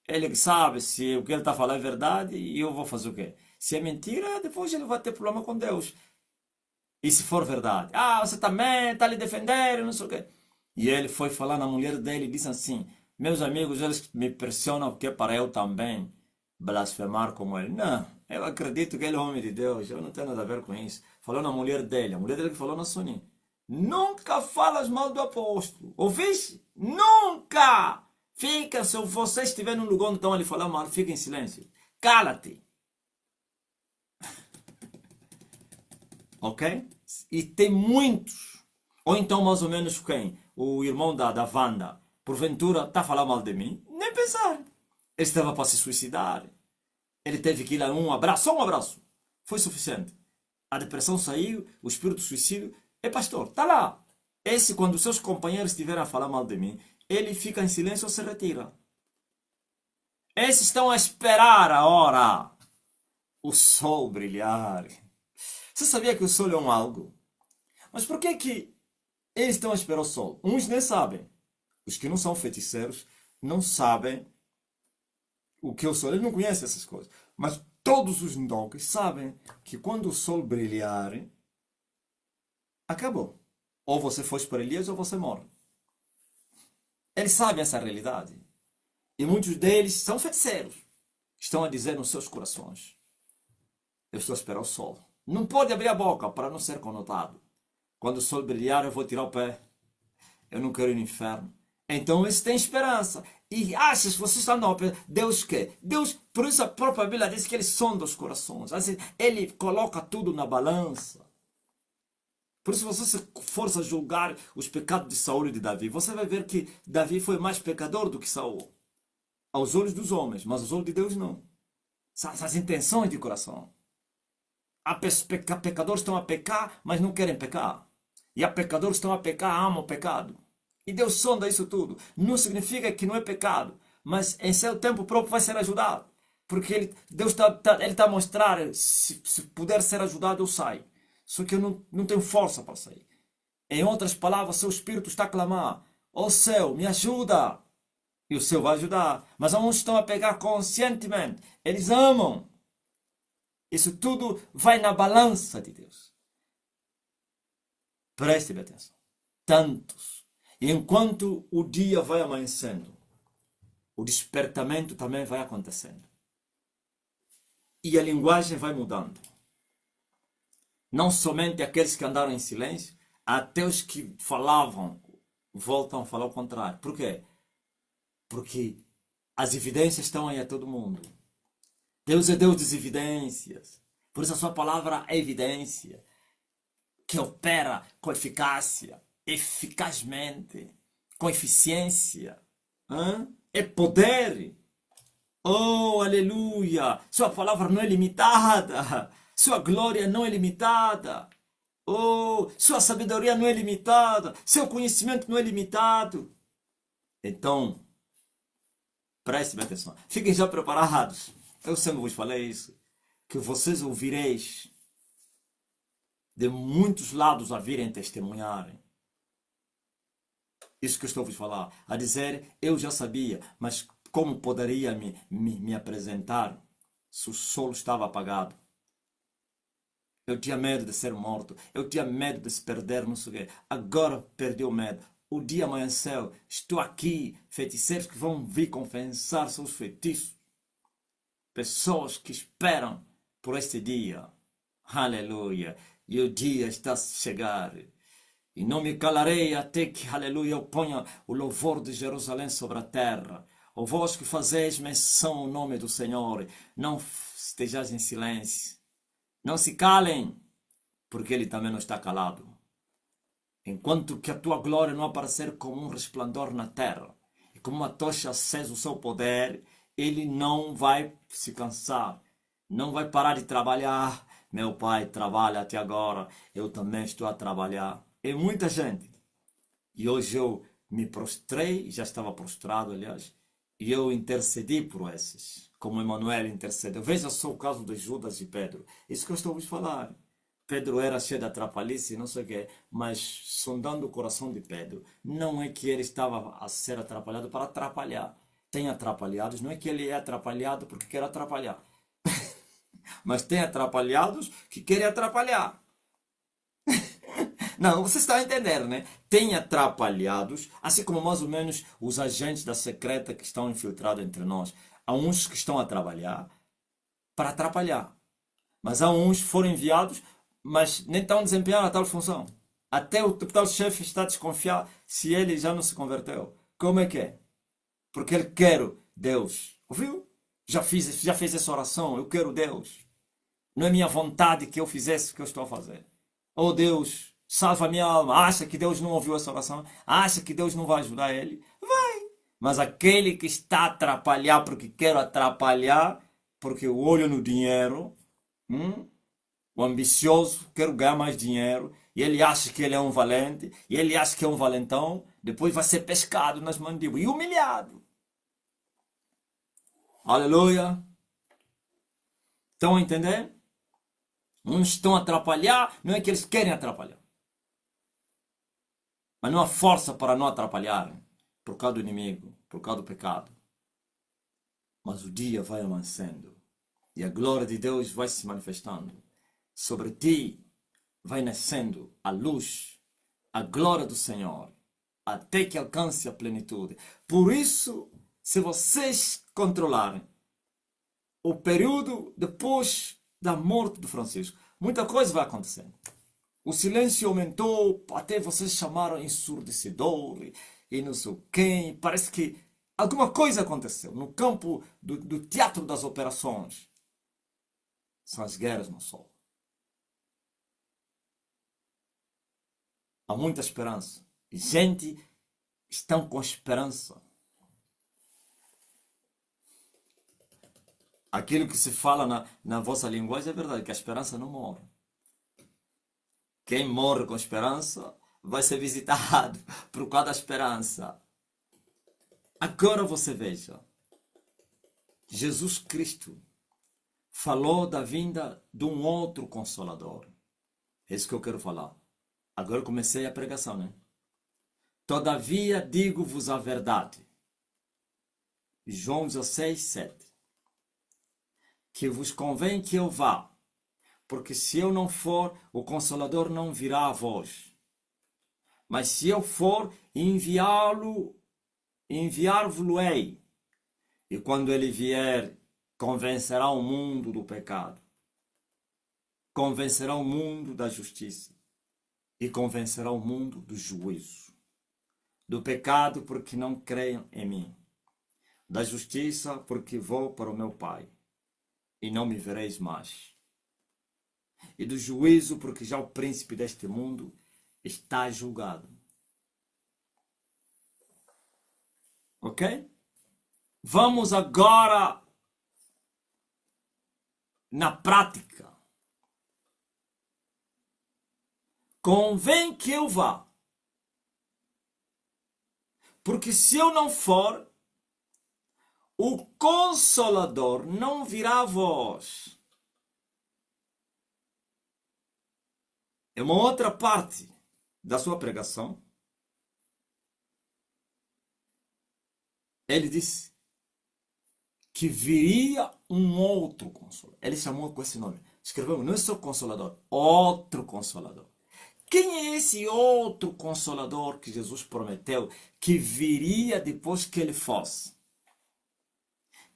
Ele sabe se o que ele está falando é verdade e eu vou fazer o quê? Se é mentira, depois ele vai ter problema com Deus. E se for verdade? Ah, você também está lhe defender, não sei o quê. E ele foi falar na mulher dele e disse assim, meus amigos, eles me pressionam porque para eu também blasfemar como ele. Não, eu acredito que ele é homem de Deus, eu não tenho nada a ver com isso. Falou na mulher dele, a mulher dele que falou na Sony. Nunca falas mal do apóstolo. Ouviste? Nunca! Fica, se você estiver num lugar onde estão ali falando mal, fica em silêncio. Cala-te. Ok? E tem muitos. Ou então, mais ou menos, quem? O irmão da Wanda. Porventura, está a falar mal de mim? Nem pensar. Ele estava para se suicidar. Ele teve que ir a um abraço. Só um abraço. Foi suficiente. A depressão saiu, o espírito do suicídio. Pastor, está lá. Esse, quando os seus companheiros estiverem a falar mal de mim, ele fica em silêncio ou se retira. Esses estão a esperar a hora. O sol brilhar. Você sabia que o sol é um algo? Mas por que eles estão a esperar o sol? Uns nem sabem. Os que não são feiticeiros não sabem o que é o sol. Eles não conhecem essas coisas. Mas todos os ndokes sabem que quando o sol brilhar, acabou. Ou você foge para Elias ou você morre. Eles sabem essa realidade. E muitos deles são feiticeiros. Estão a dizer nos seus corações: eu estou a esperar o sol. Não pode abrir a boca para não ser conotado. Quando o sol brilhar, eu vou tirar o pé. Eu não quero ir no inferno. Então eles têm esperança. E achas que você está não, Deus quer? Deus, por isso a própria Bíblia diz que ele sonda os corações. Assim, ele coloca tudo na balança. Por isso, se você for a julgar os pecados de Saul e de Davi, você vai ver que Davi foi mais pecador do que Saul. Aos olhos dos homens, mas aos olhos de Deus não. As intenções de coração. Há pecadores que estão a pecar, mas não querem pecar. E há pecadores que estão a pecar, amam o pecado. E Deus sonda isso tudo. Não significa que não é pecado, mas em seu tempo próprio vai ser ajudado. Porque Deus está a mostrar, se puder ser ajudado, eu saio. Só que eu não tenho força para sair. Em outras palavras, seu espírito está a clamar: ó céu, me ajuda! E o céu vai ajudar. Mas alguns estão a pegar conscientemente. Eles amam. Isso tudo vai na balança de Deus. Preste atenção. Tantos. E enquanto o dia vai amanhecendo, o despertamento também vai acontecendo. E a linguagem vai mudando. Não somente aqueles que andaram em silêncio, até os que falavam voltam a falar o contrário. Por quê? Porque as evidências estão aí a todo mundo. Deus é Deus das evidências. Por isso a sua palavra é evidência, que opera com eficácia, eficazmente, com eficiência. É poder. Oh, aleluia! Sua palavra não é limitada. Sua glória não é limitada. Oh, sua sabedoria não é limitada. Seu conhecimento não é limitado. Então, prestem atenção. Fiquem já preparados. Eu sempre vos falei isso. Que vocês ouvireis de muitos lados a virem testemunharem. Isso que eu estou a vos falar. A dizer, eu já sabia, mas como poderia me apresentar se o sol estava apagado? Eu tinha medo de ser morto. Eu tinha medo de se perder, não sei o quê. Agora perdi o medo. O dia amanheceu. Estou aqui. Feiticeiros que vão vir confessar seus feitiços. Pessoas que esperam por este dia. Aleluia. E o dia está a chegar. E não me calarei até que, aleluia, eu ponha o louvor de Jerusalém sobre a terra. Ó vós que fazeis menção ao nome do Senhor, não estejais em silêncio. Não se calem, porque Ele também não está calado. Enquanto que a tua glória não aparecer como um resplendor na terra, e como uma tocha acesa o seu poder, Ele não vai se cansar, não vai parar de trabalhar. Meu Pai trabalha até agora, eu também estou a trabalhar. É muita gente. E hoje eu me prostrei, já estava prostrado, aliás, e eu intercedi por esses, como Emmanuel intercedeu. Veja só o caso de Judas e Pedro. Isso que eu estou a vos falar. Pedro era cheio de atrapalhice, não sei o quê, mas sondando o coração de Pedro, não é que ele estava a ser atrapalhado para atrapalhar. Tem atrapalhados, não é que ele é atrapalhado porque quer atrapalhar. Mas tem atrapalhados que querem atrapalhar. Não, você está a entender, né? Tem atrapalhados, assim como mais ou menos os agentes da secreta que estão infiltrados entre nós. Há uns que estão a trabalhar para atrapalhar. Mas há uns que foram enviados, mas nem estão desempenhando a tal função. Até o tal chefe está a desconfiar se ele já não se converteu. Como é que é? Porque ele quer Deus. Ouviu? Já fez essa oração. Eu quero Deus. Não é minha vontade que eu fizesse o que eu estou a fazer. Oh Deus, salva a minha alma. Acha que Deus não ouviu essa oração? Acha que Deus não vai ajudar ele? Vai. Mas aquele que está a atrapalhar porque quer atrapalhar, porque o olho no dinheiro, o ambicioso, quer ganhar mais dinheiro, e ele acha que ele é um valente, e ele acha que é um valentão, depois vai ser pescado nas mandíbulas e humilhado. Aleluia. Estão a entender? Uns estão a atrapalhar, não é que eles querem atrapalhar. Mas não há força para não atrapalhar, por causa do inimigo, por causa do pecado. Mas o dia vai amanhecendo, e a glória de Deus vai se manifestando. Sobre ti vai nascendo a luz, a glória do Senhor. até que alcance a plenitude. Por isso, se vocês controlarem o período depois da morte de Francisco, muita coisa vai acontecer. O silêncio aumentou, até vocês chamaram ensurdecedor e não sei o quê. Parece que alguma coisa aconteceu no campo do teatro das operações. São as guerras no sol. Há muita esperança. E gente estão com esperança. Aquilo que se fala na vossa linguagem é verdade, que a esperança não morre. Quem morre com esperança vai ser visitado por causa da esperança. Agora você veja. Jesus Cristo falou da vinda de um outro Consolador. É isso que eu quero falar. Agora comecei a pregação, né? Todavia digo-vos a verdade. João 16, 7. Que vos convém que eu vá, porque se eu não for, o Consolador não virá a vós. Mas se eu for, enviar-vos-ei. E quando ele vier, convencerá o mundo do pecado, convencerá o mundo da justiça e convencerá o mundo do juízo. Do pecado, porque não creiam em mim. Da justiça, porque vou para o meu Pai e não me vereis mais. E do juízo, porque já o príncipe deste mundo está julgado. Ok? Vamos agora na prática. Convém que eu vá. Porque se eu não for, o Consolador não virá a vós. É uma outra parte da sua pregação. Ele disse que viria um outro Consolador. Ele chamou com esse nome. Escrevemos, não é só Consolador, outro Consolador. Quem é esse outro Consolador que Jesus prometeu que viria depois que ele fosse?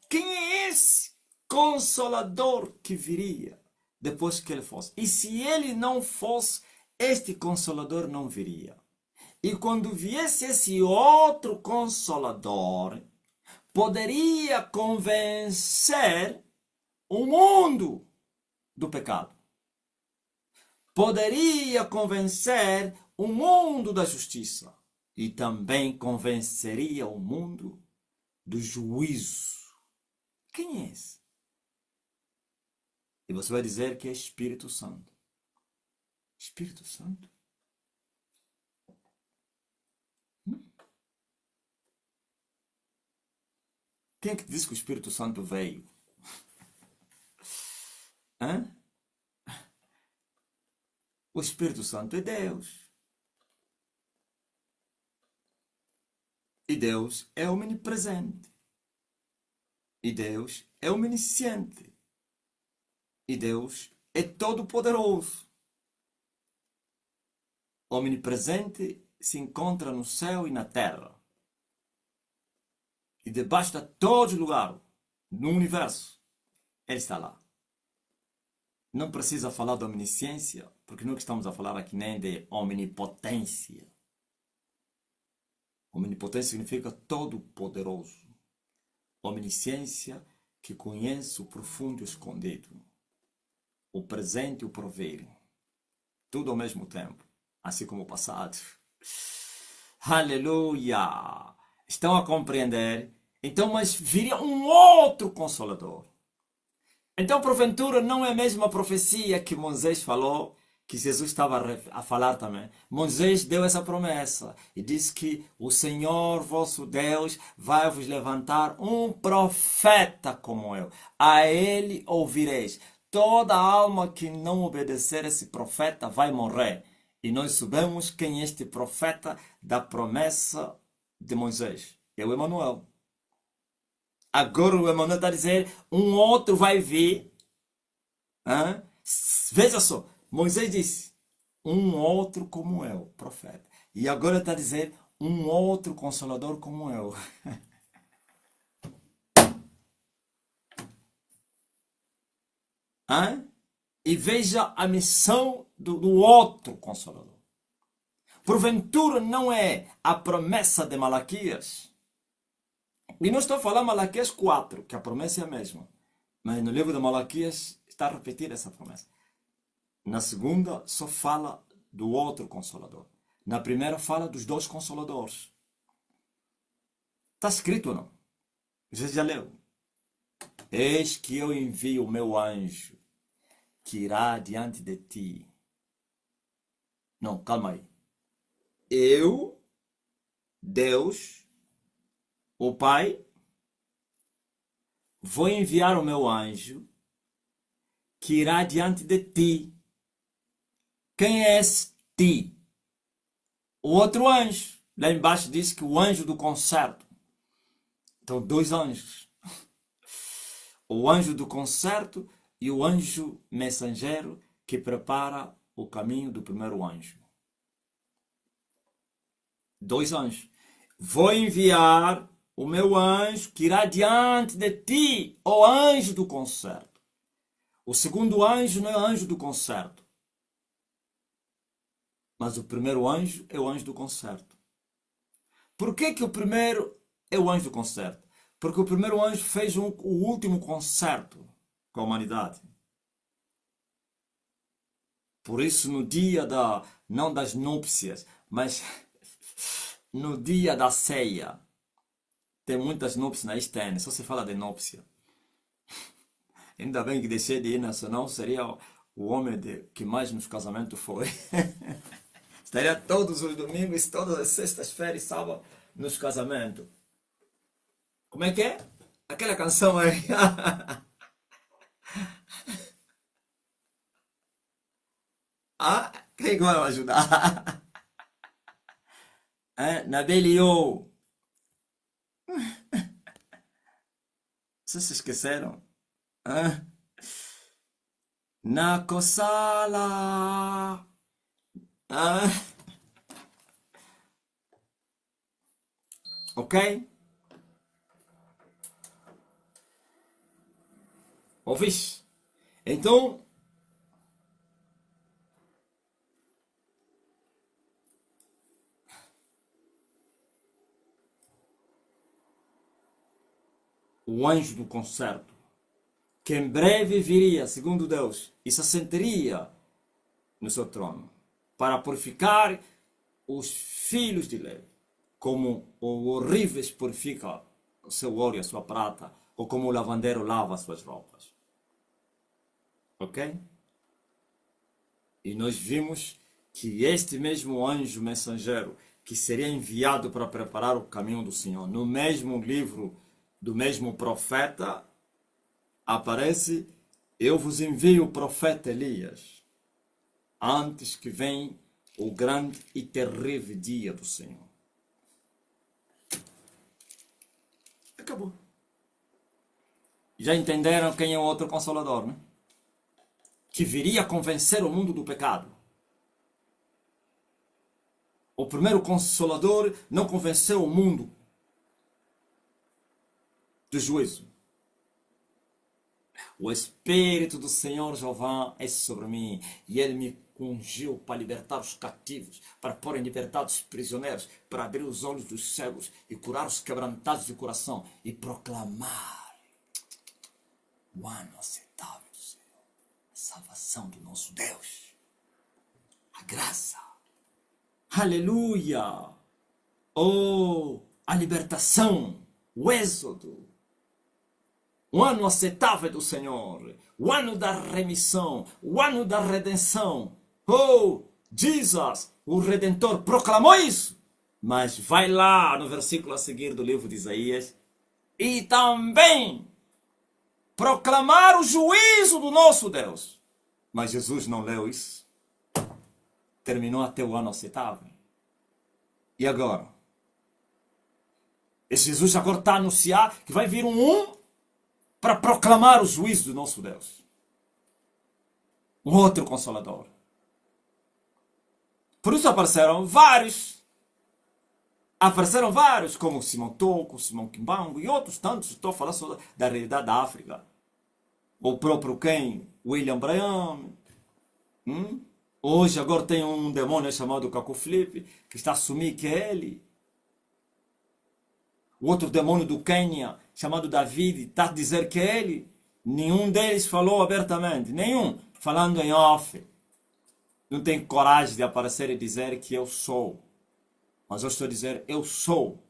Quem é esse Consolador que viria depois que ele fosse? E se ele não fosse, este Consolador não viria. E quando viesse esse outro Consolador, poderia convencer o mundo do pecado. Poderia convencer o mundo da justiça. E também convenceria o mundo do juízo. Quem é esse? E você vai dizer que é Espírito Santo. Espírito Santo? Quem é que diz que o Espírito Santo veio? Hã? O Espírito Santo é Deus. E Deus é omnipresente. E Deus é onisciente. E Deus é todo-poderoso. Omnipresente se encontra no céu e na terra. E debaixo de todo lugar, no universo, Ele está lá. Não precisa falar de omnisciência, porque não estamos a falar aqui nem de omnipotência. Omnipotência significa todo-poderoso. Omnisciência que conhece o profundo e o escondido, o presente e o porvir, tudo ao mesmo tempo, assim como o passado. Aleluia! Estão a compreender? Então, mas viria um outro Consolador. Então, porventura, não é a mesma profecia que Moisés falou, que Jesus estava a falar também. Moisés deu essa promessa e disse que o Senhor, vosso Deus, vai vos levantar um profeta como eu. A ele ouvireis. Toda alma que não obedecer a esse profeta vai morrer. E nós sabemos quem é este profeta da promessa de Moisés. É o Emanuel. Agora o Emanuel está a dizer, um outro vai vir. Hã? Veja só. Moisés disse, um outro como eu, profeta. E agora está a dizer, um outro consolador como eu. Hã? E veja a missão do outro consolador. Porventura não é a promessa de Malaquias? E não estou falando Malaquias 4, que a promessa é a mesma. Mas no livro de Malaquias está a repetir essa promessa. Na segunda só fala do outro consolador. Na primeira fala dos dois consoladores. Está escrito ou não? Você já leu? Eis que eu envio o meu anjo, que irá diante de ti. Não, calma aí. Eu, Deus, o Pai, vou enviar o meu anjo, que irá diante de ti. Quem é esse ti? O outro anjo. Lá embaixo diz que o anjo do concerto. Então, dois anjos. O anjo do concerto e o anjo mensageiro que prepara o caminho do primeiro anjo. Dois anjos. Vou enviar o meu anjo que irá diante de ti, o anjo do concerto. O segundo anjo não é o anjo do concerto. Mas o primeiro anjo é o anjo do concerto. Por que o primeiro é o anjo do concerto? Porque o primeiro anjo fez o último concerto com a humanidade. Por isso, no dia não das núpcias, mas no dia da ceia, tem muitas núpcias na STN, só se fala de núpcia. Ainda bem que deixei de ir, senão seria o homem que mais nos casamentos foi. Estaria todos os domingos, todas as sextas-feiras e sábado nos casamentos. Como é que é? Aquela canção aí. Ah, quem vai me ajudar? Nabelio. Vocês se esqueceram? Na Kosala. Ok? Ouviste? Então, o anjo do concerto, que em breve viria, segundo Deus, e se assentaria no seu trono, para purificar os filhos de Levi, como o horríveis purifica o seu ouro e a sua prata, ou como o lavandeiro lava as suas roupas. Ok? E nós vimos que este mesmo anjo mensageiro, que seria enviado para preparar o caminho do Senhor, no mesmo livro do mesmo profeta, aparece: eu vos envio o profeta Elias, antes que venha o grande e terrível dia do Senhor. Acabou. Já entenderam quem é o outro consolador, né? Que viria convencer o mundo do pecado. O primeiro consolador não convenceu o mundo do juízo. O Espírito do Senhor Jeová é sobre mim, e Ele me ungiu para libertar os cativos, para pôr em liberdade os prisioneiros, para abrir os olhos dos cegos e curar os quebrantados de coração e proclamar o ano aceitável do Senhor, a salvação do nosso Deus, a graça. Aleluia! Oh, a libertação, o êxodo. O ano aceitável do Senhor, o ano da remissão, o ano da redenção. Oh, Jesus, o Redentor, proclamou isso. Mas vai lá no versículo a seguir do livro de Isaías e também proclamar o juízo do nosso Deus. Mas Jesus não leu isso. Terminou até o ano aceitável. E agora? Esse Jesus agora está a anunciar que vai vir um para proclamar o juízo do nosso Deus. Um outro consolador. Por isso apareceram vários Apareceram vários, como Simão Toko, Simão Kimbangu e outros tantos. Estou falando só da realidade da África. O próprio quem? William Bryan. Hoje agora tem um demônio chamado Caco Felipe, que está a assumir que é ele. O outro demônio do Quênia, chamado David, está a dizer que é ele. Nenhum deles falou abertamente, nenhum. Falando em off. Não tem coragem de aparecer e dizer que eu sou. Mas eu estou a dizer, eu sou.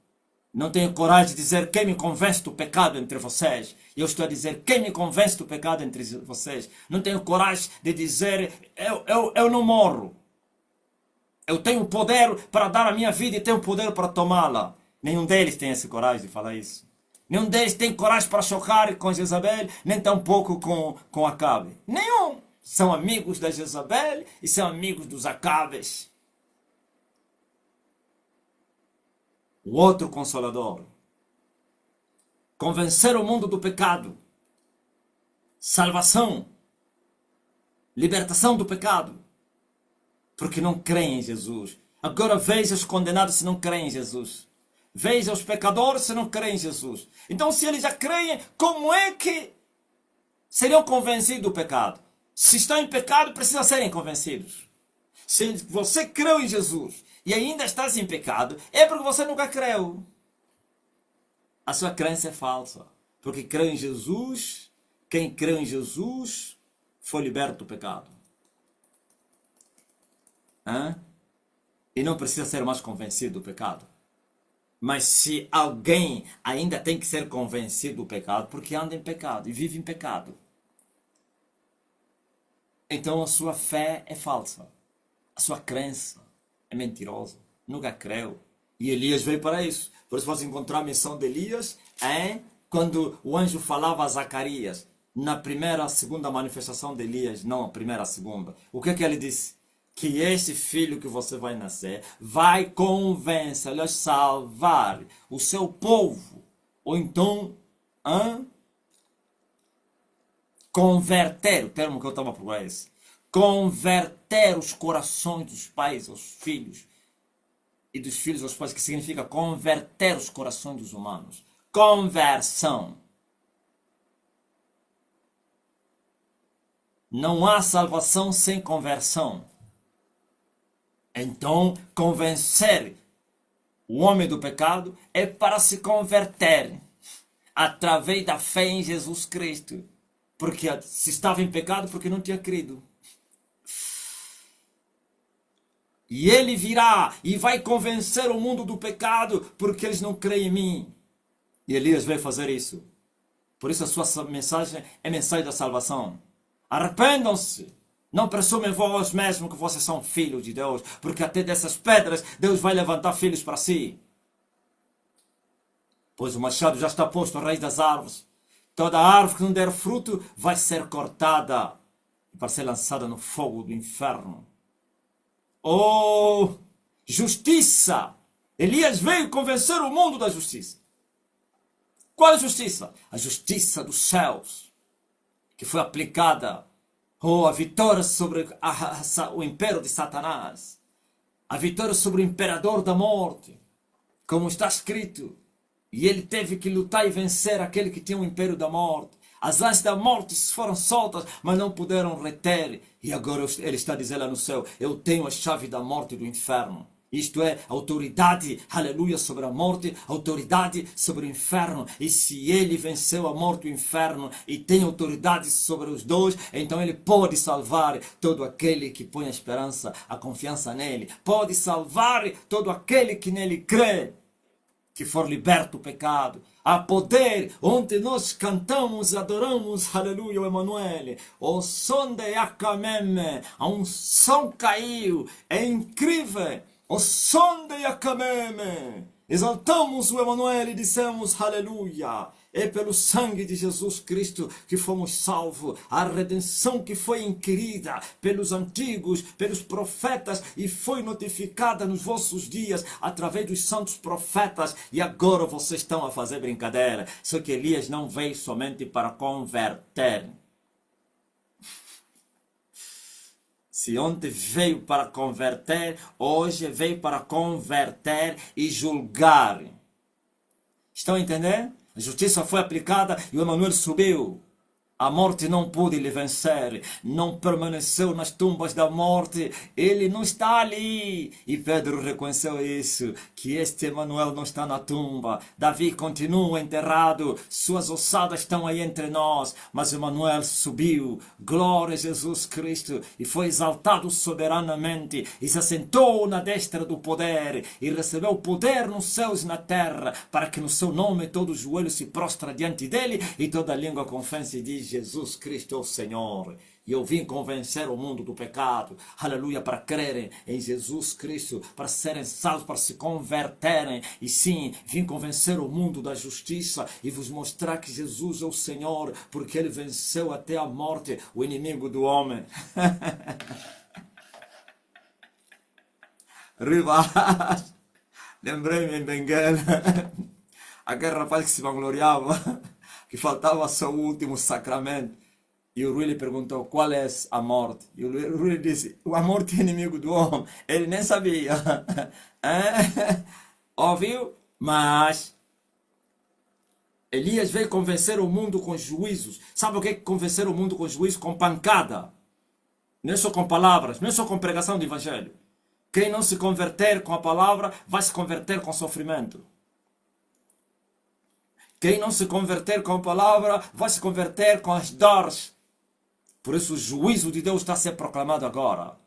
Não tenho coragem de dizer quem me convence do pecado entre vocês. Eu estou a dizer quem me convence do pecado entre vocês. Não tenho coragem de dizer eu não morro. Eu tenho poder para dar a minha vida e tenho poder para tomá-la. Nenhum deles tem essa coragem de falar isso. Nenhum deles tem coragem para chocar com Jezabel, nem tampouco com Acabe. Nenhum. São amigos da Jezabel e são amigos dos Acabes. O outro Consolador. Convencer o mundo do pecado. Salvação. Libertação do pecado. Porque não creem em Jesus. Agora veja os condenados se não creem em Jesus. Veja os pecadores se não creem em Jesus. Então se eles já creem, como é que seriam convencidos do pecado? Se estão em pecado, precisam serem convencidos. Se você creu em Jesus e ainda estás em pecado, é porque você nunca creu. A sua crença é falsa. Porque creu em Jesus, quem creu em Jesus foi liberto do pecado. E não precisa ser mais convencido do pecado. Mas se alguém ainda tem que ser convencido do pecado, porque anda em pecado e vive em pecado, então a sua fé é falsa. A sua crença é mentirosa. Nunca creu. E Elias veio para isso. Por isso você encontrar a menção de Elias quando o anjo falava a Zacarias, na primeira, segunda manifestação de Elias, não a primeira, a segunda. O que ele disse? Que este filho que você vai nascer vai convencer-lhe a salvar o seu povo. Ou então, converter, o termo que eu estava procurando é esse. Converter os corações dos pais aos filhos e dos filhos aos pais, que significa converter os corações dos humanos. Conversão. Não há salvação sem conversão. Então, convencer o homem do pecado é para se converter através da fé em Jesus Cristo. Porque se estava em pecado, porque não tinha crido. E ele virá e vai convencer o mundo do pecado, porque eles não creem em mim. E Elias veio fazer isso. Por isso a sua mensagem é mensagem da salvação. Arrependam-se. Não presumem vós mesmo que vocês são filhos de Deus, porque até dessas pedras Deus vai levantar filhos para si. Pois o machado já está posto à raiz das árvores. Toda árvore que não der fruto vai ser cortada para ser lançada no fogo do inferno. Oh, justiça! Elias veio convencer o mundo da justiça. Qual é a justiça? A justiça dos céus, que foi aplicada. Oh, a vitória sobre o império de Satanás. A vitória sobre o imperador da morte. Como está escrito. E ele teve que lutar e vencer aquele que tinha o império da morte. As lanças da morte foram soltas, mas não puderam reter. E agora ele está dizendo lá no céu, eu tenho a chave da morte e do inferno. Isto é, autoridade, aleluia, sobre a morte, autoridade sobre o inferno. E se ele venceu a morte e o inferno e tem autoridade sobre os dois, então ele pode salvar todo aquele que põe a esperança, a confiança nele. Pode salvar todo aquele que nele crê, que for liberto do pecado. Há poder onde nós cantamos e adoramos, aleluia, o Emanuele. O som de Yakameme, a unção caiu, é incrível. O som de Yakameme. Exaltamos o Emanuele e dissemos aleluia. É pelo sangue de Jesus Cristo que fomos salvos. A redenção que foi inquirida pelos antigos, pelos profetas e foi notificada nos vossos dias através dos santos profetas. E agora vocês estão a fazer brincadeira. Só que Elias não veio somente para converter. Se ontem veio para converter, hoje veio para converter e julgar. Estão a entender? A justiça foi aplicada e o Emanuel subiu. A morte não pôde lhe vencer, não permaneceu nas tumbas da morte, ele não está ali. E Pedro reconheceu isso, que este Emanuel não está na tumba. Davi continua enterrado, suas ossadas estão aí entre nós, mas Emanuel subiu, glória a Jesus Cristo, e foi exaltado soberanamente, e se assentou na destra do poder, e recebeu poder nos céus e na terra, para que no seu nome todo joelho se prostra diante dele, e toda língua confesse e diz: Jesus Cristo é o Senhor. E eu vim convencer o mundo do pecado, aleluia, para crerem em Jesus Cristo, para serem salvos, para se converterem. E sim, vim convencer o mundo da justiça e vos mostrar que Jesus é o Senhor, porque ele venceu até a morte, o inimigo do homem. Rivaz, lembrei-me em Benguela, aquele rapaz que se vangloriava, que faltava só o último sacramento. E o Rui lhe perguntou: qual é a morte? E o Rui disse: a morte é inimigo do homem. Ele nem sabia. Ouviu? Mas Elias veio convencer o mundo com juízos. Sabe o que é convencer o mundo com juízo? Com pancada. Não é só com palavras, não é só com pregação do evangelho. Quem não se converter com a palavra vai se converter com sofrimento. Quem não se converter com a palavra vai se converter com as dores. Por isso o juízo de Deus está a ser proclamado agora.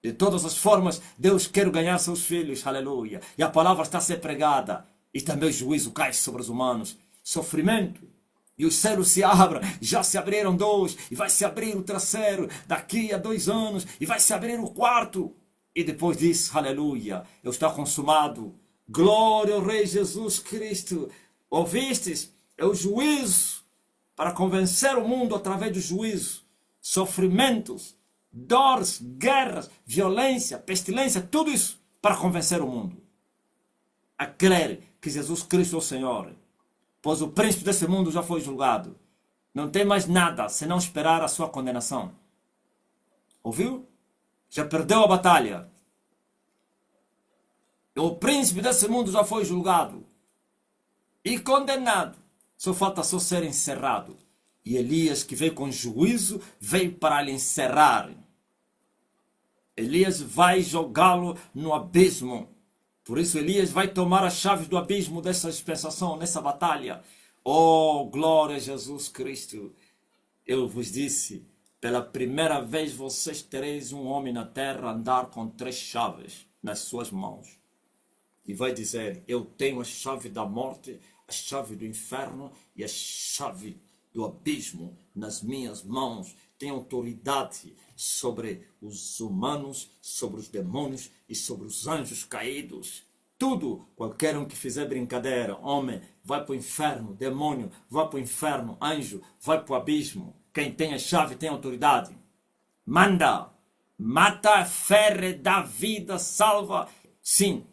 De todas as formas, Deus quer ganhar seus filhos, aleluia. E a palavra está a ser pregada. E também o juízo cai sobre os humanos. Sofrimento. E os céus se abrem. Já se abriram 2. E vai se abrir o terceiro daqui a 2 anos. E vai se abrir o 4º. E depois disso, aleluia, eu estou consumado. Glória ao Rei Jesus Cristo. Ouvistes? É o juízo para convencer o mundo através do juízo. Sofrimentos, dores, guerras, violência, pestilência, tudo isso para convencer o mundo a crer que Jesus Cristo é o Senhor. Pois o príncipe desse mundo já foi julgado. Não tem mais nada senão esperar a sua condenação. Ouviu? Já perdeu a batalha. O príncipe desse mundo já foi julgado e condenado. Só falta ser encerrado. E Elias, que veio com juízo, veio para lhe encerrar. Elias vai jogá-lo no abismo. Por isso Elias vai tomar as chaves do abismo dessa dispensação, nessa batalha. Oh, glória a Jesus Cristo. Eu vos disse, pela primeira vez vocês tereis um homem na terra andar com 3 chaves nas suas mãos. E vai dizer: eu tenho a chave da morte, a chave do inferno e a chave do abismo nas minhas mãos. Tenho autoridade sobre os humanos, sobre os demônios e sobre os anjos caídos. Tudo, qualquer um que fizer brincadeira, homem, vai para o inferno, demônio, vai para o inferno, anjo, vai para o abismo. Quem tem a chave tem autoridade. Manda, mata, fere, dá vida, salva. Sim.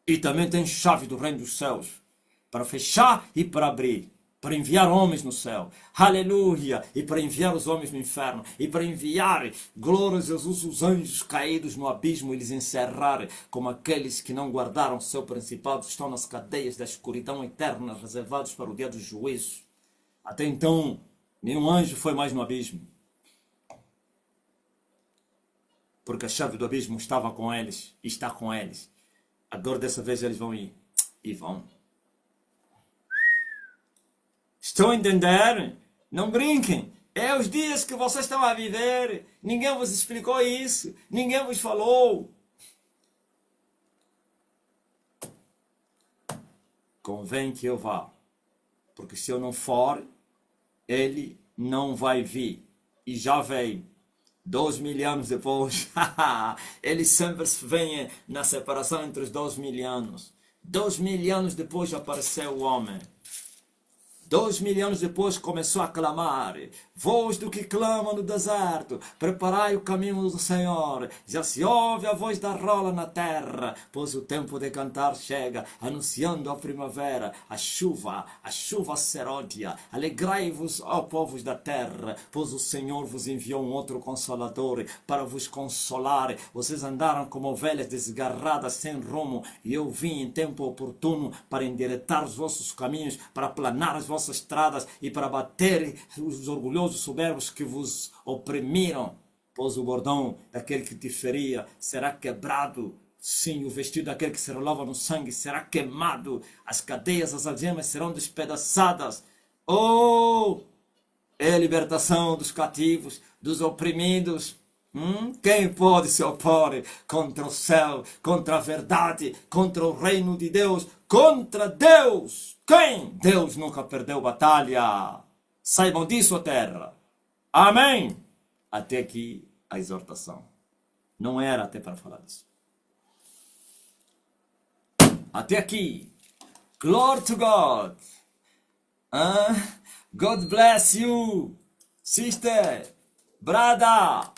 E também tem chave do reino dos céus. Para fechar e para abrir. Para enviar homens no céu. Aleluia! E para enviar os homens no inferno. E para enviar, glória a Jesus, os anjos caídos no abismo e lhes encerrar, como aqueles que não guardaram o seu principado, estão nas cadeias da escuridão eterna, reservados para o dia do juízo. Até então, nenhum anjo foi mais no abismo. Porque a chave do abismo estava com eles. E está com eles. Agora dessa vez eles vão ir. E vão. Estão a entender? Não brinquem. É os dias que vocês estão a viver. Ninguém vos explicou isso. Ninguém vos falou. Convém que eu vá. Porque se eu não for, ele não vai vir. E já veio. 2.000 anos depois. Ele sempre se vem na separação entre os 2.000 anos. 2.000 anos depois apareceu o homem. 2000 anos depois começou a clamar: voz do que clama no deserto, preparai o caminho do Senhor. Já se ouve a voz da rola na terra, pois o tempo de cantar chega, anunciando a primavera, a chuva seródia. Alegrai-vos, ó povos da terra, pois o Senhor vos enviou um outro consolador para vos consolar. Vocês andaram como ovelhas desgarradas sem rumo, e eu vim em tempo oportuno para endireitar os vossos caminhos, para aplanar as vossas estradas e para bater os orgulhosos soberbos que vos oprimiram. Pois o bordão daquele que te feria será quebrado. Sim, o vestido daquele que se relova no sangue será queimado. As cadeias, as algemas serão despedaçadas. Oh, é a libertação dos cativos, dos oprimidos. Quem pode se opor contra o céu, contra a verdade, contra o reino de Deus, contra Deus? Quem? Deus nunca perdeu batalha. Saibam disso, a terra. Amém. Até aqui a exortação. Não era até para falar disso. Até aqui. Glory to God. God bless you, sister, brother.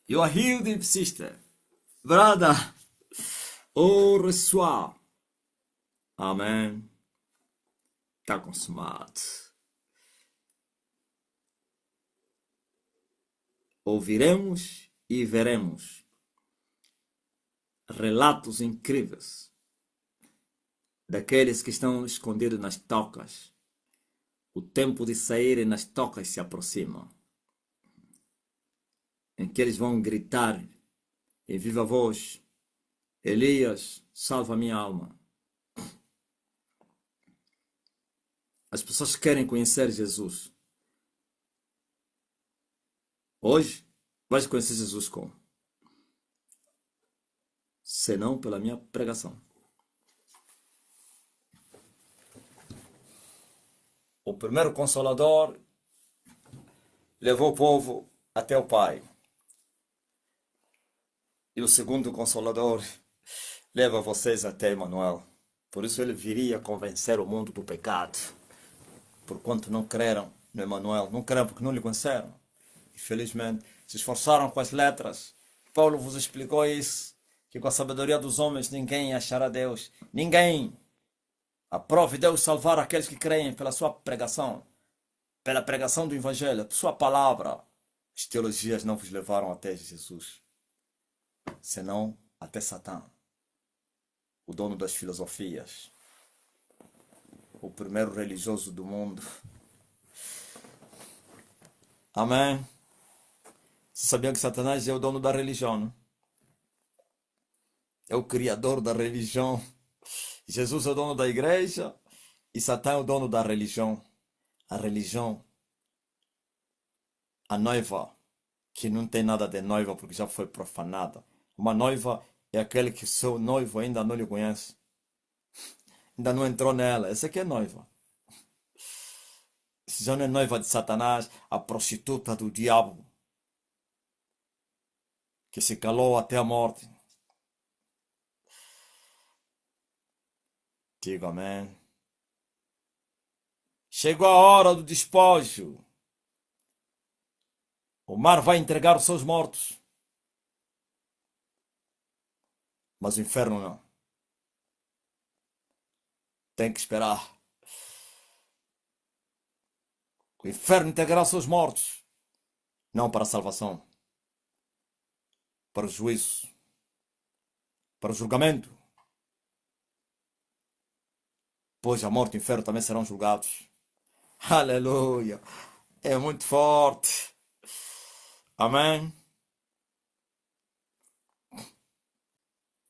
You are healed, sister, brother. Au reçoit. Amém. Está consumado. Ouviremos e veremos relatos incríveis daqueles que estão escondidos nas tocas. O tempo de saírem nas tocas se aproxima, em que eles vão gritar em viva voz: Elias, salva minha alma. As pessoas querem conhecer Jesus. Hoje, vais conhecer Jesus como? Senão pela minha pregação. O primeiro Consolador levou o povo até o Pai. E o segundo Consolador leva vocês até Emmanuel. Por isso ele viria convencer o mundo do pecado. Porquanto não creram no Emmanuel. Não creram porque não lhe conheceram. Infelizmente, se esforçaram com as letras. Paulo vos explicou isso. Que com a sabedoria dos homens ninguém achará Deus. Ninguém. Aprove Deus salvar aqueles que creem pela sua pregação. Pela pregação do Evangelho. Por sua palavra. As teologias não vos levaram até Jesus. Senão até Satã. O dono das filosofias. O primeiro religioso do mundo. Amém. Você sabia que Satanás é o dono da religião, não? É o criador da religião. Jesus é o dono da igreja e Satã é o dono da religião. A religião, a noiva, que não tem nada de noiva porque já foi profanada. Uma noiva é aquele que seu noivo ainda não lhe conhece. Ainda não entrou nela. Essa aqui é noiva. Se já não é noiva de Satanás, a prostituta do diabo, que se calou até a morte. Digo amém. Chegou a hora do despojo. O mar vai entregar os seus mortos. Mas o inferno não. Tem que esperar. O inferno entregará os seus mortos. Não para a salvação. Para o juízo. Para o julgamento. Pois a morte e o inferno também serão julgados. Aleluia. É muito forte. Amém.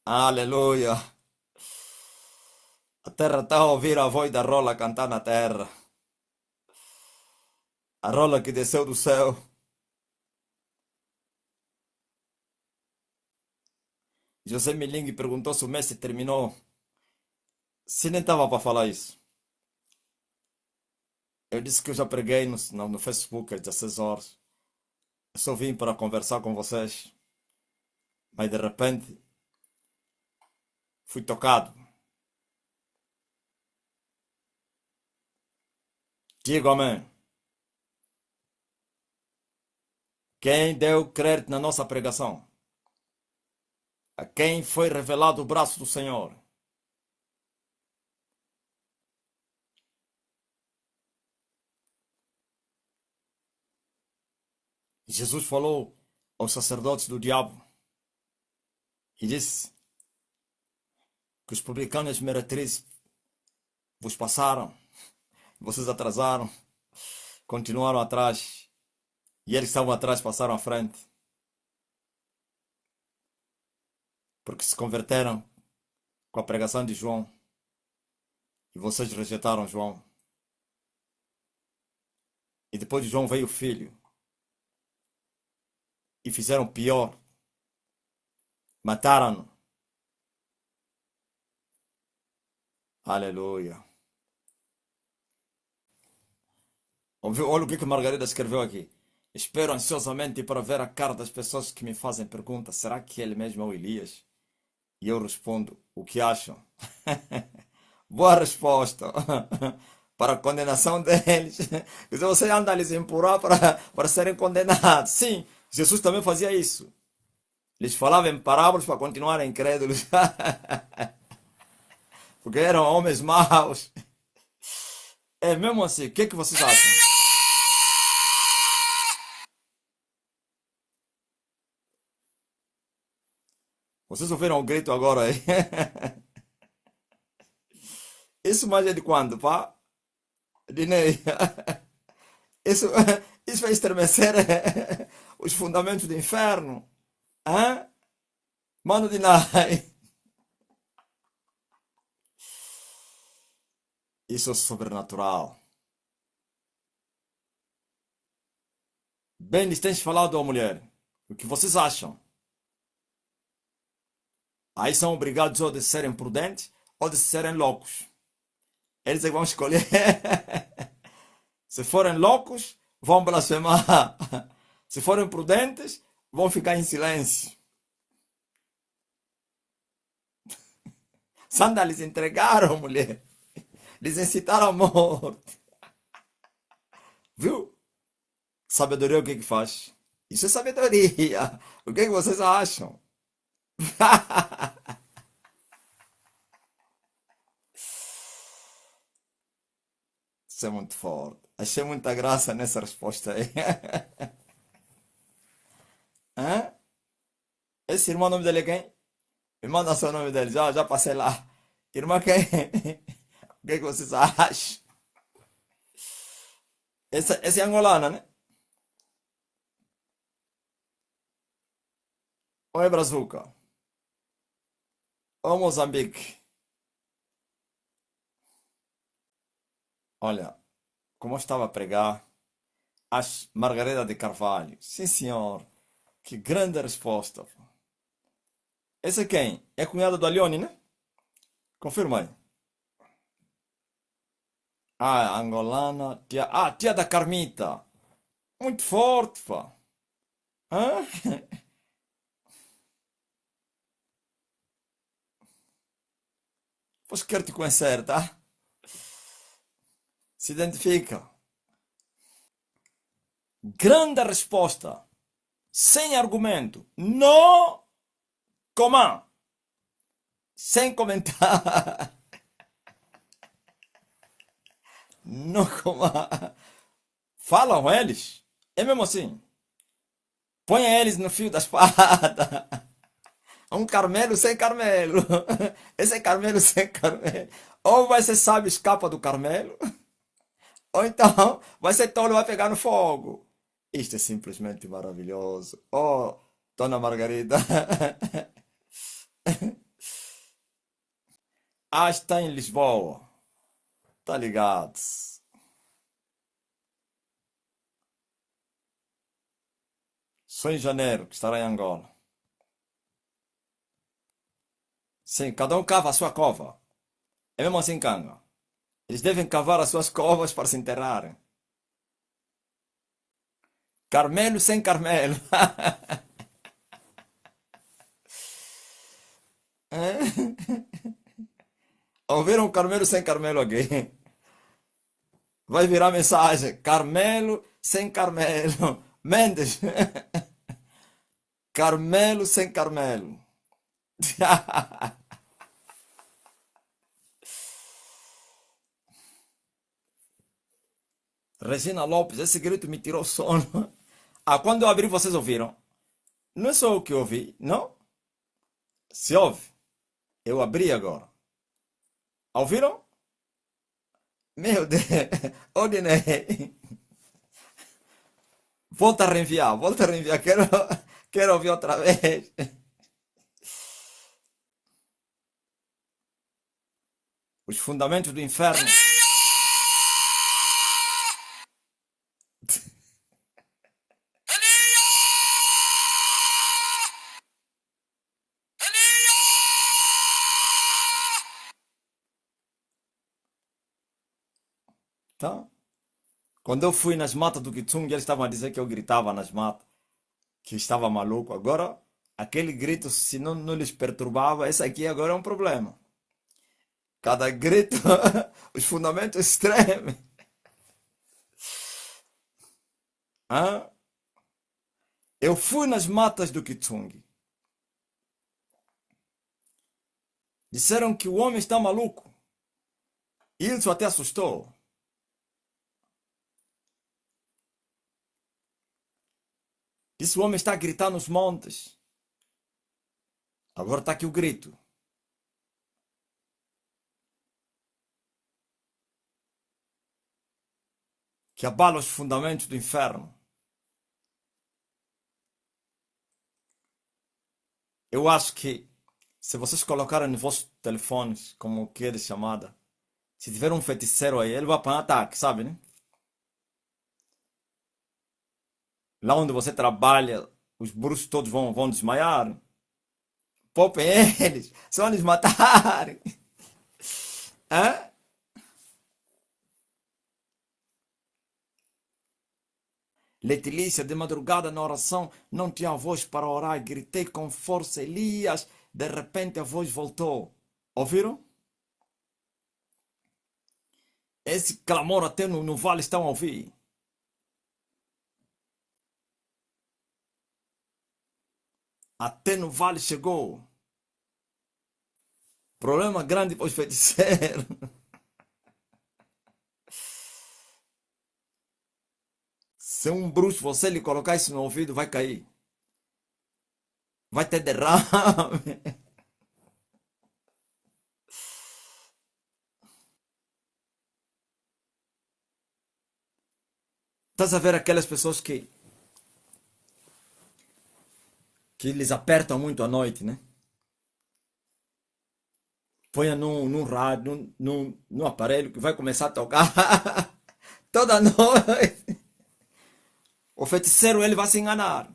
Aleluia. A terra está a ouvir a voz da rola cantar na terra. A rola que desceu do céu. José Miling perguntou se o mestre terminou. Se nem estava para falar isso. Eu disse que eu já preguei no Facebook às 16 horas. Eu só vim para conversar com vocês. Mas de repente fui tocado. Digo amém. Quem deu crédito na nossa pregação? A quem foi revelado o braço do Senhor? Jesus falou aos sacerdotes do diabo e disse que os publicanos e meretrizes vos passaram, vocês atrasaram, continuaram atrás, e eles que estavam atrás passaram à frente, porque se converteram com a pregação de João, e vocês rejeitaram João. E depois de João veio o filho, e fizeram pior, mataram-no. Aleluia. Olha o que Margarida escreveu aqui. Espero ansiosamente para ver a cara das pessoas que me fazem perguntas. Será que ele mesmo é o Elias? E eu respondo, o que acham? Boa resposta. Para a condenação deles. Então você anda a lhes empurrar para serem condenados. Sim, Jesus também fazia isso. Lhes falava em parábolas para continuarem incrédulos. Porque eram homens maus. É mesmo assim, o que vocês acham? Vocês ouviram o grito agora aí? Isso mais é de quando, pá? Dinei. Isso, isso vai estremecer os fundamentos do inferno. Hã? Mano de Nai. Isso é sobrenatural. Bem, lhes tens falado, ó mulher. O que vocês acham? Aí são obrigados ou de serem prudentes ou de serem loucos. Eles é que vão escolher. Se forem loucos, vão blasfemar. Se forem prudentes, vão ficar em silêncio. Sanda lhes entregaram, mulher. Lhes incitaram a morte. Viu? Sabedoria o que faz? Isso é sabedoria. O que vocês acham? Isso é muito forte. Achei muita graça nessa resposta aí. Hã? Esse irmão, o nome dele é quem? Me manda só o nome dele. Já passei lá. Irmã quem? O que vocês acham? Esse é angolano, né? Ou é brazuca? Ou Moçambique? Olha, como eu estava a pregar, as Margarida de Carvalho. Sim, senhor. Que grande resposta. Esse é quem? É cunhado do Alione, né? Confirma aí. Ah, angolana. Tia, tia da Carmita. Muito forte, pá. Hã? Pois quero te conhecer, tá? Se identifica. Grande resposta. Sem argumento. No comando. Sem comentar. No comando. Falam eles. É mesmo assim. Põe eles no fio da espada. Um Carmelo sem Carmelo. Esse é Carmelo sem Carmelo. Ou vai ser sábio escapa do Carmelo, ou então vai ser tolo e vai pegar no fogo. Isto é simplesmente maravilhoso. Oh, Dona Margarida. Está em Lisboa. Tá ligado? Só em janeiro que estará em Angola. Sim, cada um cava a sua cova. É mesmo assim, Canga. Eles devem cavar as suas covas para se enterrarem. Carmelo sem Carmelo. Ouviram o Carmelo sem Carmelo aqui? vai virar mensagem. Carmelo sem Carmelo. Mendes. Carmelo sem Carmelo. Regina Lopes, esse grito me tirou sono. Ah, quando eu abri, vocês ouviram? Não é só o que eu ouvi, não? Se ouve. Eu abri agora. Ouviram? Meu Deus. Odinei. Volta a reenviar, volta a reenviar. Quero ouvir outra vez. Os fundamentos do inferno. Tá? Quando eu fui nas matas do Kitsung, eles estavam a dizer que eu gritava nas matas, que estava maluco. Agora, aquele grito, se não lhes perturbava, esse aqui agora é um problema. Cada grito, os fundamentos tremem. Hã? Eu fui nas matas do Kitsung. Disseram que o homem está maluco. Isso até assustou. Disse o homem está a gritar nos montes. Agora está aqui o grito. Que abala os fundamentos do inferno. Eu acho que se vocês colocarem nos vossos telefones, como que é de chamada, se tiver um feiticeiro aí, ele vai para um ataque, sabe, né? Lá onde você trabalha, os bruxos todos vão desmaiar. Poupem eles, só eles matarem. Hã? Letilícia, de madrugada na oração, não tinha voz para orar. Gritei com força, Elias. De repente a voz voltou. Ouviram? Esse clamor até no vale estão a ouvir. Até no vale chegou. Problema grande para os feiticeiros. Se um bruxo você lhe colocar isso no ouvido, vai cair. Vai ter derrame. Estás a ver aquelas pessoas que lhes apertam muito à noite, né? Ponha num rádio, num aparelho que vai começar a tocar toda noite. O feiticeiro ele vai se enganar.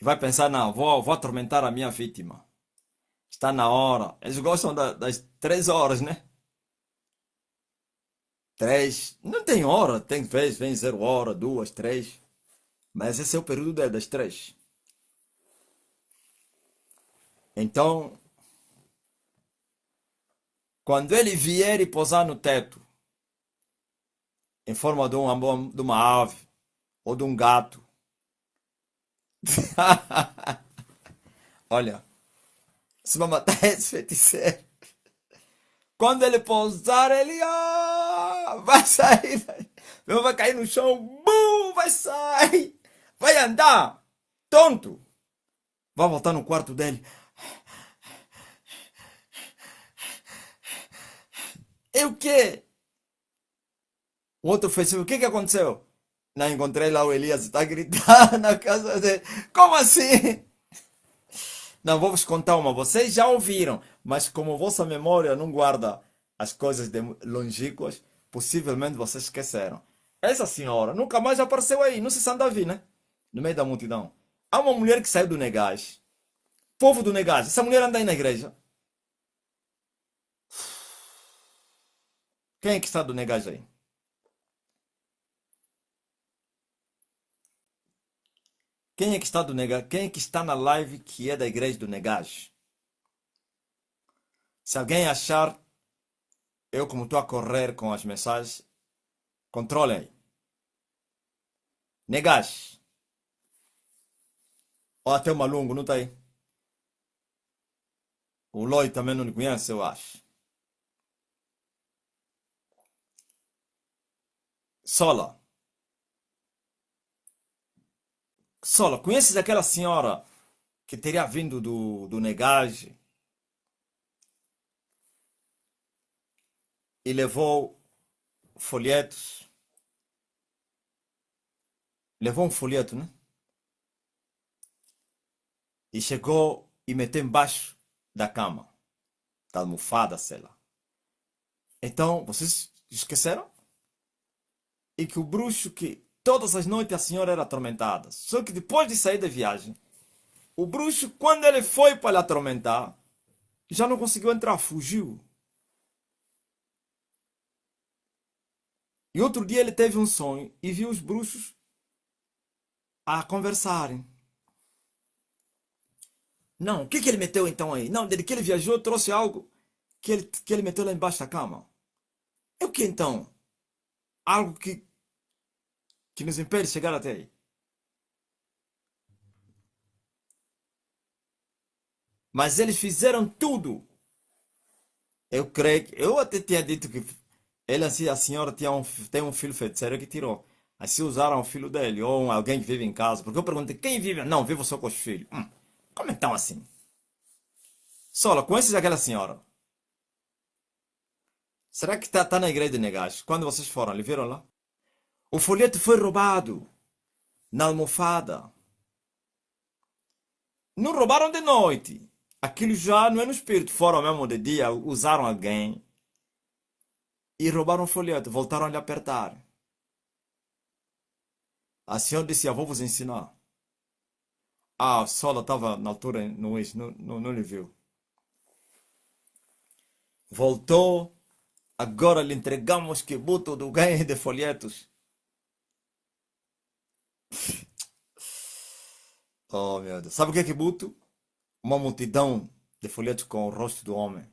E vai pensar, não, vou atormentar a minha vítima. Está na hora. Eles gostam das 3 horas, né? 3. Não tem hora. Tem vez, vem 0 hora, 2, 3. Mas esse é o período das 3. Então, quando ele vier e pousar no teto, em forma de uma ave ou de um gato, olha, se vai matar esse feiticeiro. Quando ele pousar, ele vai sair. Vai cair no chão. Bum, vai sair. Vai andar. Tonto. Vai voltar no quarto dele. E o quê? O outro fez, o que que aconteceu? Não, encontrei lá o Elias, está gritando na casa dele. Como assim? Não, vou vos contar uma. Vocês já ouviram, mas como vossa memória não guarda as coisas longínquas, possivelmente vocês esqueceram. Essa senhora nunca mais apareceu aí, não se sabe Davi, né? No meio da multidão. Há uma mulher que saiu do Negás. Povo do Negás. Essa mulher anda aí na igreja. Quem é que está do Negás aí? Quem é que está do Negás? Quem é que está na live que é da igreja do Negás? Se alguém achar, Eu, como estou a correr com as mensagens, controlem aí. Negas. Ou até o Malungo, não está aí? O Loi também não lhe conhece, eu acho. Sola. Sola, conheces aquela senhora que teria vindo do Negage e levou folhetos? Levou um folheto, né? E chegou e meteu embaixo da cama, da almofada, sei lá. Então, vocês esqueceram? E que o bruxo que todas as noites a senhora era atormentada. Só que depois de sair da viagem, o bruxo, quando ele foi para lhe atormentar, já não conseguiu entrar, fugiu. E outro dia ele teve um sonho e viu os bruxos a conversarem. Não, o que ele meteu então aí? Não, desde que ele viajou, trouxe algo que ele meteu lá embaixo da cama. É o que então? Algo que nos impede de chegar até aí. Mas eles fizeram tudo. Eu creio que. Eu até tinha dito que ele, assim, a senhora tem um filho feiticeiro que tirou. Assim usaram o filho dele, ou alguém que vive em casa. Porque eu perguntei, quem vive? Não, vivo só com os filhos. Como então assim? Sola, conheces aquela senhora? Será que tá na igreja de Negash? Quando vocês foram, lhe viram lá? O folheto foi roubado na almofada. Não roubaram de noite. Aquilo já não é no espírito. Foram mesmo de dia, usaram alguém e roubaram o folheto. Voltaram a lhe apertar. A senhora disse: eu vou vos ensinar. Ah, a Sola estava na altura no isso, não lhe viu. Voltou. Agora lhe entregamos que buto do ganho de folhetos. Oh, meu Deus. Sabe o que é kibuto? Uma multidão de folhetos com o rosto do homem.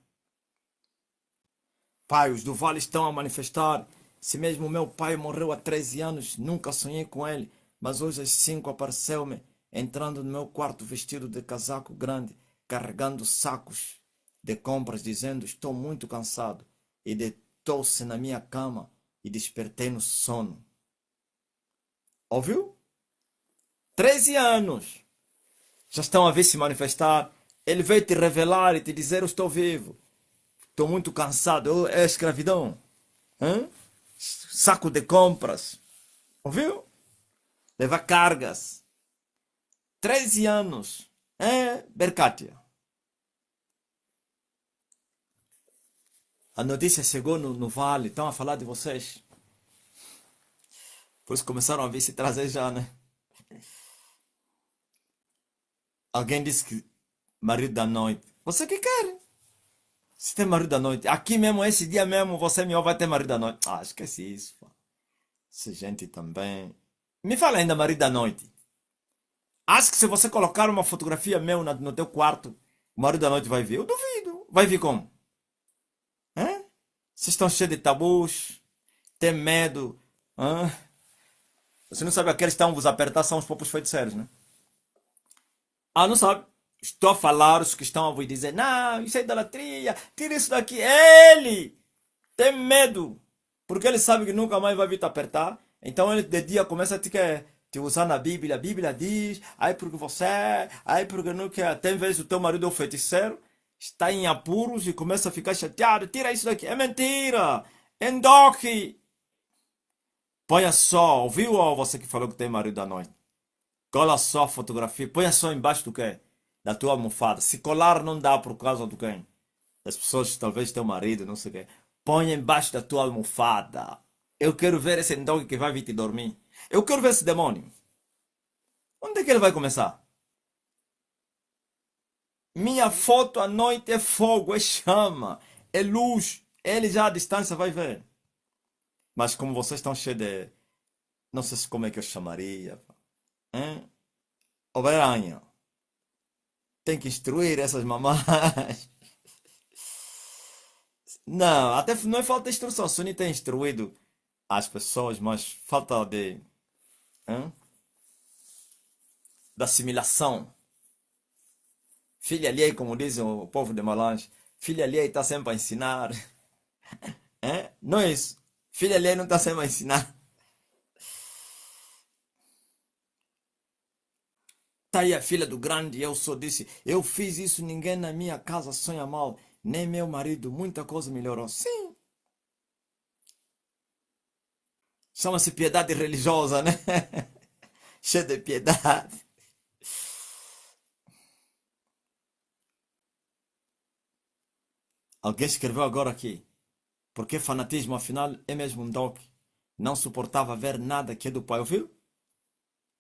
Pai, os do vale estão a manifestar. Se mesmo meu pai morreu há 13 anos, nunca sonhei com ele, mas hoje às 5 apareceu-me, entrando no meu quarto vestido de casaco grande, carregando sacos de compras, dizendo: estou muito cansado. E deitou-se na minha cama e despertei no sono. Ouviu? 13 anos. Já estão a ver se manifestar. Ele veio te revelar e te dizer: eu estou vivo. Estou muito cansado. É escravidão. Hã? Saco de compras. Ouviu? Levar cargas. 13 anos. É, Berkátia. A notícia chegou no vale. Estão a falar de vocês. Por isso começaram a vir se trazer já, né? Alguém disse que marido da noite. Você que quer? Se tem marido da noite. Aqui mesmo, esse dia mesmo, você me vai ter marido da noite. Ah, esqueci isso, pô. Essa gente também. Me fala ainda, marido da noite. Acho que se você colocar uma fotografia meu no teu quarto, o marido da noite vai ver. Eu duvido. Vai vir como? Hã? Vocês estão cheios de tabus, tem medo. Hã? Você não sabe aqueles que estão vos apertar são os próprios feiticeiros, né? Ah, não sabe? Estou a falar os que estão a vos dizer: não, isso é idolatria, tira isso daqui. Ele tem medo, porque ele sabe que nunca mais vai vir te apertar. Então ele de dia começa a te usar na Bíblia. A Bíblia diz: aí porque você, aí porque não quer. Tem vezes o teu marido é um feiticeiro, está em apuros e começa a ficar chateado. Tira isso daqui. É mentira. Endoque. Põe só, ouviu ou você que falou que tem marido à noite? Cola só a fotografia, põe só embaixo do quê? Da tua almofada. Se colar não dá por causa do quem? Das pessoas que talvez teu marido, não sei o quê. Põe embaixo da tua almofada. Eu quero ver esse dog que vai vir te dormir. Eu quero ver esse demônio. Onde é que ele vai começar? Minha foto à noite é fogo, é chama, é luz. Ele já à distância vai ver. Mas como vocês estão cheios de... Não sei como é que eu chamaria. Hein? Oberanha. Tem que instruir essas mamás. Não, até não é falta de instrução. O Sony tem instruído as pessoas, mas falta hã? Da assimilação. Filha alheia, como dizem o povo de Malange, filha alheia está sempre a ensinar. Não é isso. Filha alheia não está sempre a ensinar. Tá aí a filha do grande, eu só disse, eu fiz isso, ninguém na minha casa sonha mal, nem meu marido, muita coisa melhorou. Sim, chama-se piedade religiosa, né? Cheia de piedade. Alguém escreveu agora aqui, porque fanatismo afinal é mesmo um doque. Não suportava ver nada que é do pai, ouviu?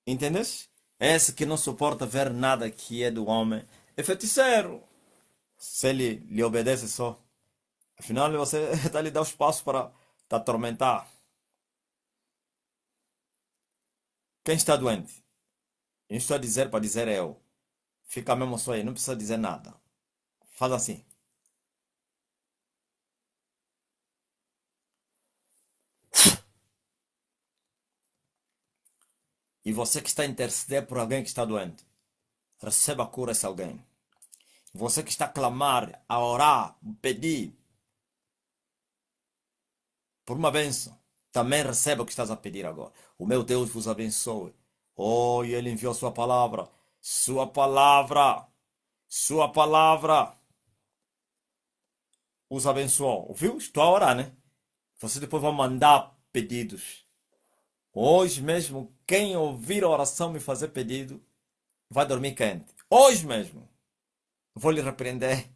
Entendeste? Esse que não suporta ver nada que é do homem é feiticeiro. Se ele lhe obedece só. Afinal, você está lhe dando espaço para te atormentar. Quem está doente? Eu estou a dizer para dizer eu. Fica mesmo só aí, não precisa dizer nada. Faz assim. E você que está a interceder por alguém que está doente, receba a cura esse alguém. Você que está a clamar, a orar, pedir por uma bênção, também receba o que estás a pedir agora. O meu Deus vos abençoe. Oh, e Ele enviou Sua palavra. Sua palavra. Sua palavra os abençoou. Ouviu? Estou a orar, né? Você depois vai mandar pedidos. Hoje mesmo, quem ouvir a oração me fazer pedido, vai dormir quente. Hoje mesmo. Vou lhe repreender.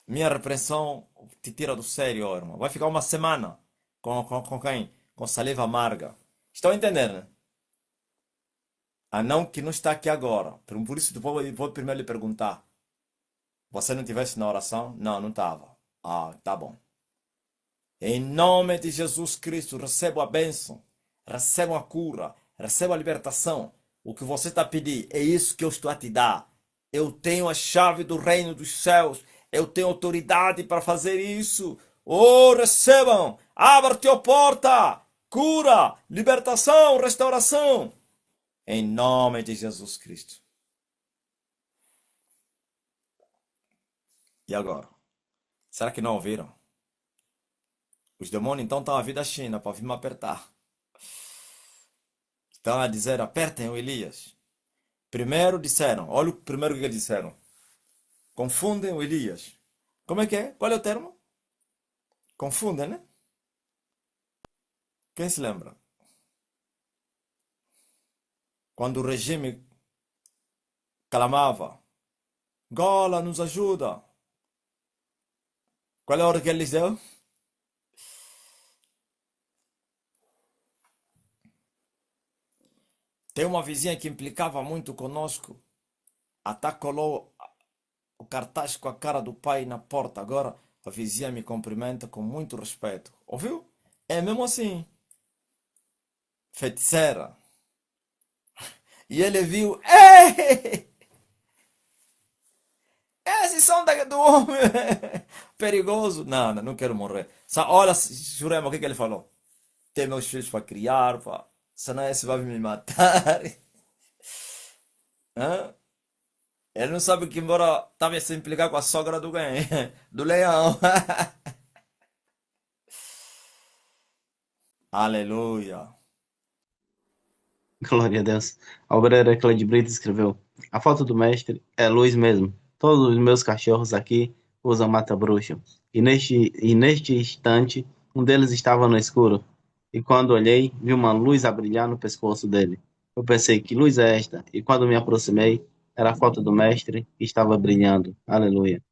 Minha repreensão te tira do sério, ó, irmão. Vai ficar uma semana com quem? Com saliva amarga. Estão entendendo, né? Ah, não que não está aqui agora. Por isso depois eu vou primeiro lhe perguntar. Você não estivesse na oração? Não, não estava. Ah, tá bom. Em nome de Jesus Cristo, receba a bênção, receba a cura, receba a libertação. O que você está a pedir é isso que eu estou a te dar. Eu tenho a chave do reino dos céus. Eu tenho autoridade para fazer isso. Oh, recebam! Abra-te a porta! Cura, libertação, restauração. Em nome de Jesus Cristo. E agora? Será que não ouviram? Os demônios então estão a vir da China para vir me apertar. Estão a dizer, apertem o Elias. Primeiro disseram, olha o primeiro que eles disseram. Confundem o Elias. Como é que é? Qual é o termo? Confundem, né? Quem se lembra? Quando o regime clamava, Gola, nos ajuda. Qual é a hora que eles deu? Tem uma vizinha que implicava muito conosco. Até colou o cartaz com a cara do pai na porta. Agora a vizinha me cumprimenta com muito respeito. Ouviu? É mesmo assim. Feiticeira. E ele viu. Ei! Esses são do homem perigoso. Não, não, não quero morrer. Olha, Jurema, o que ele falou? Tem meus filhos para criar, pá. Senão esse vai me matar. Hã? Ele não sabe que embora estava a se implicar com a sogra do quem? Do leão. Aleluia. Glória a Deus. A obreira Cleide Brito escreveu: A foto do mestre é luz mesmo. Todos os meus cachorros aqui usam mata-bruxo. E neste instante, um deles estava no escuro. E quando olhei, vi uma luz a brilhar no pescoço dele. Eu pensei, que luz é esta? E quando me aproximei, era a foto do mestre que estava brilhando. Aleluia.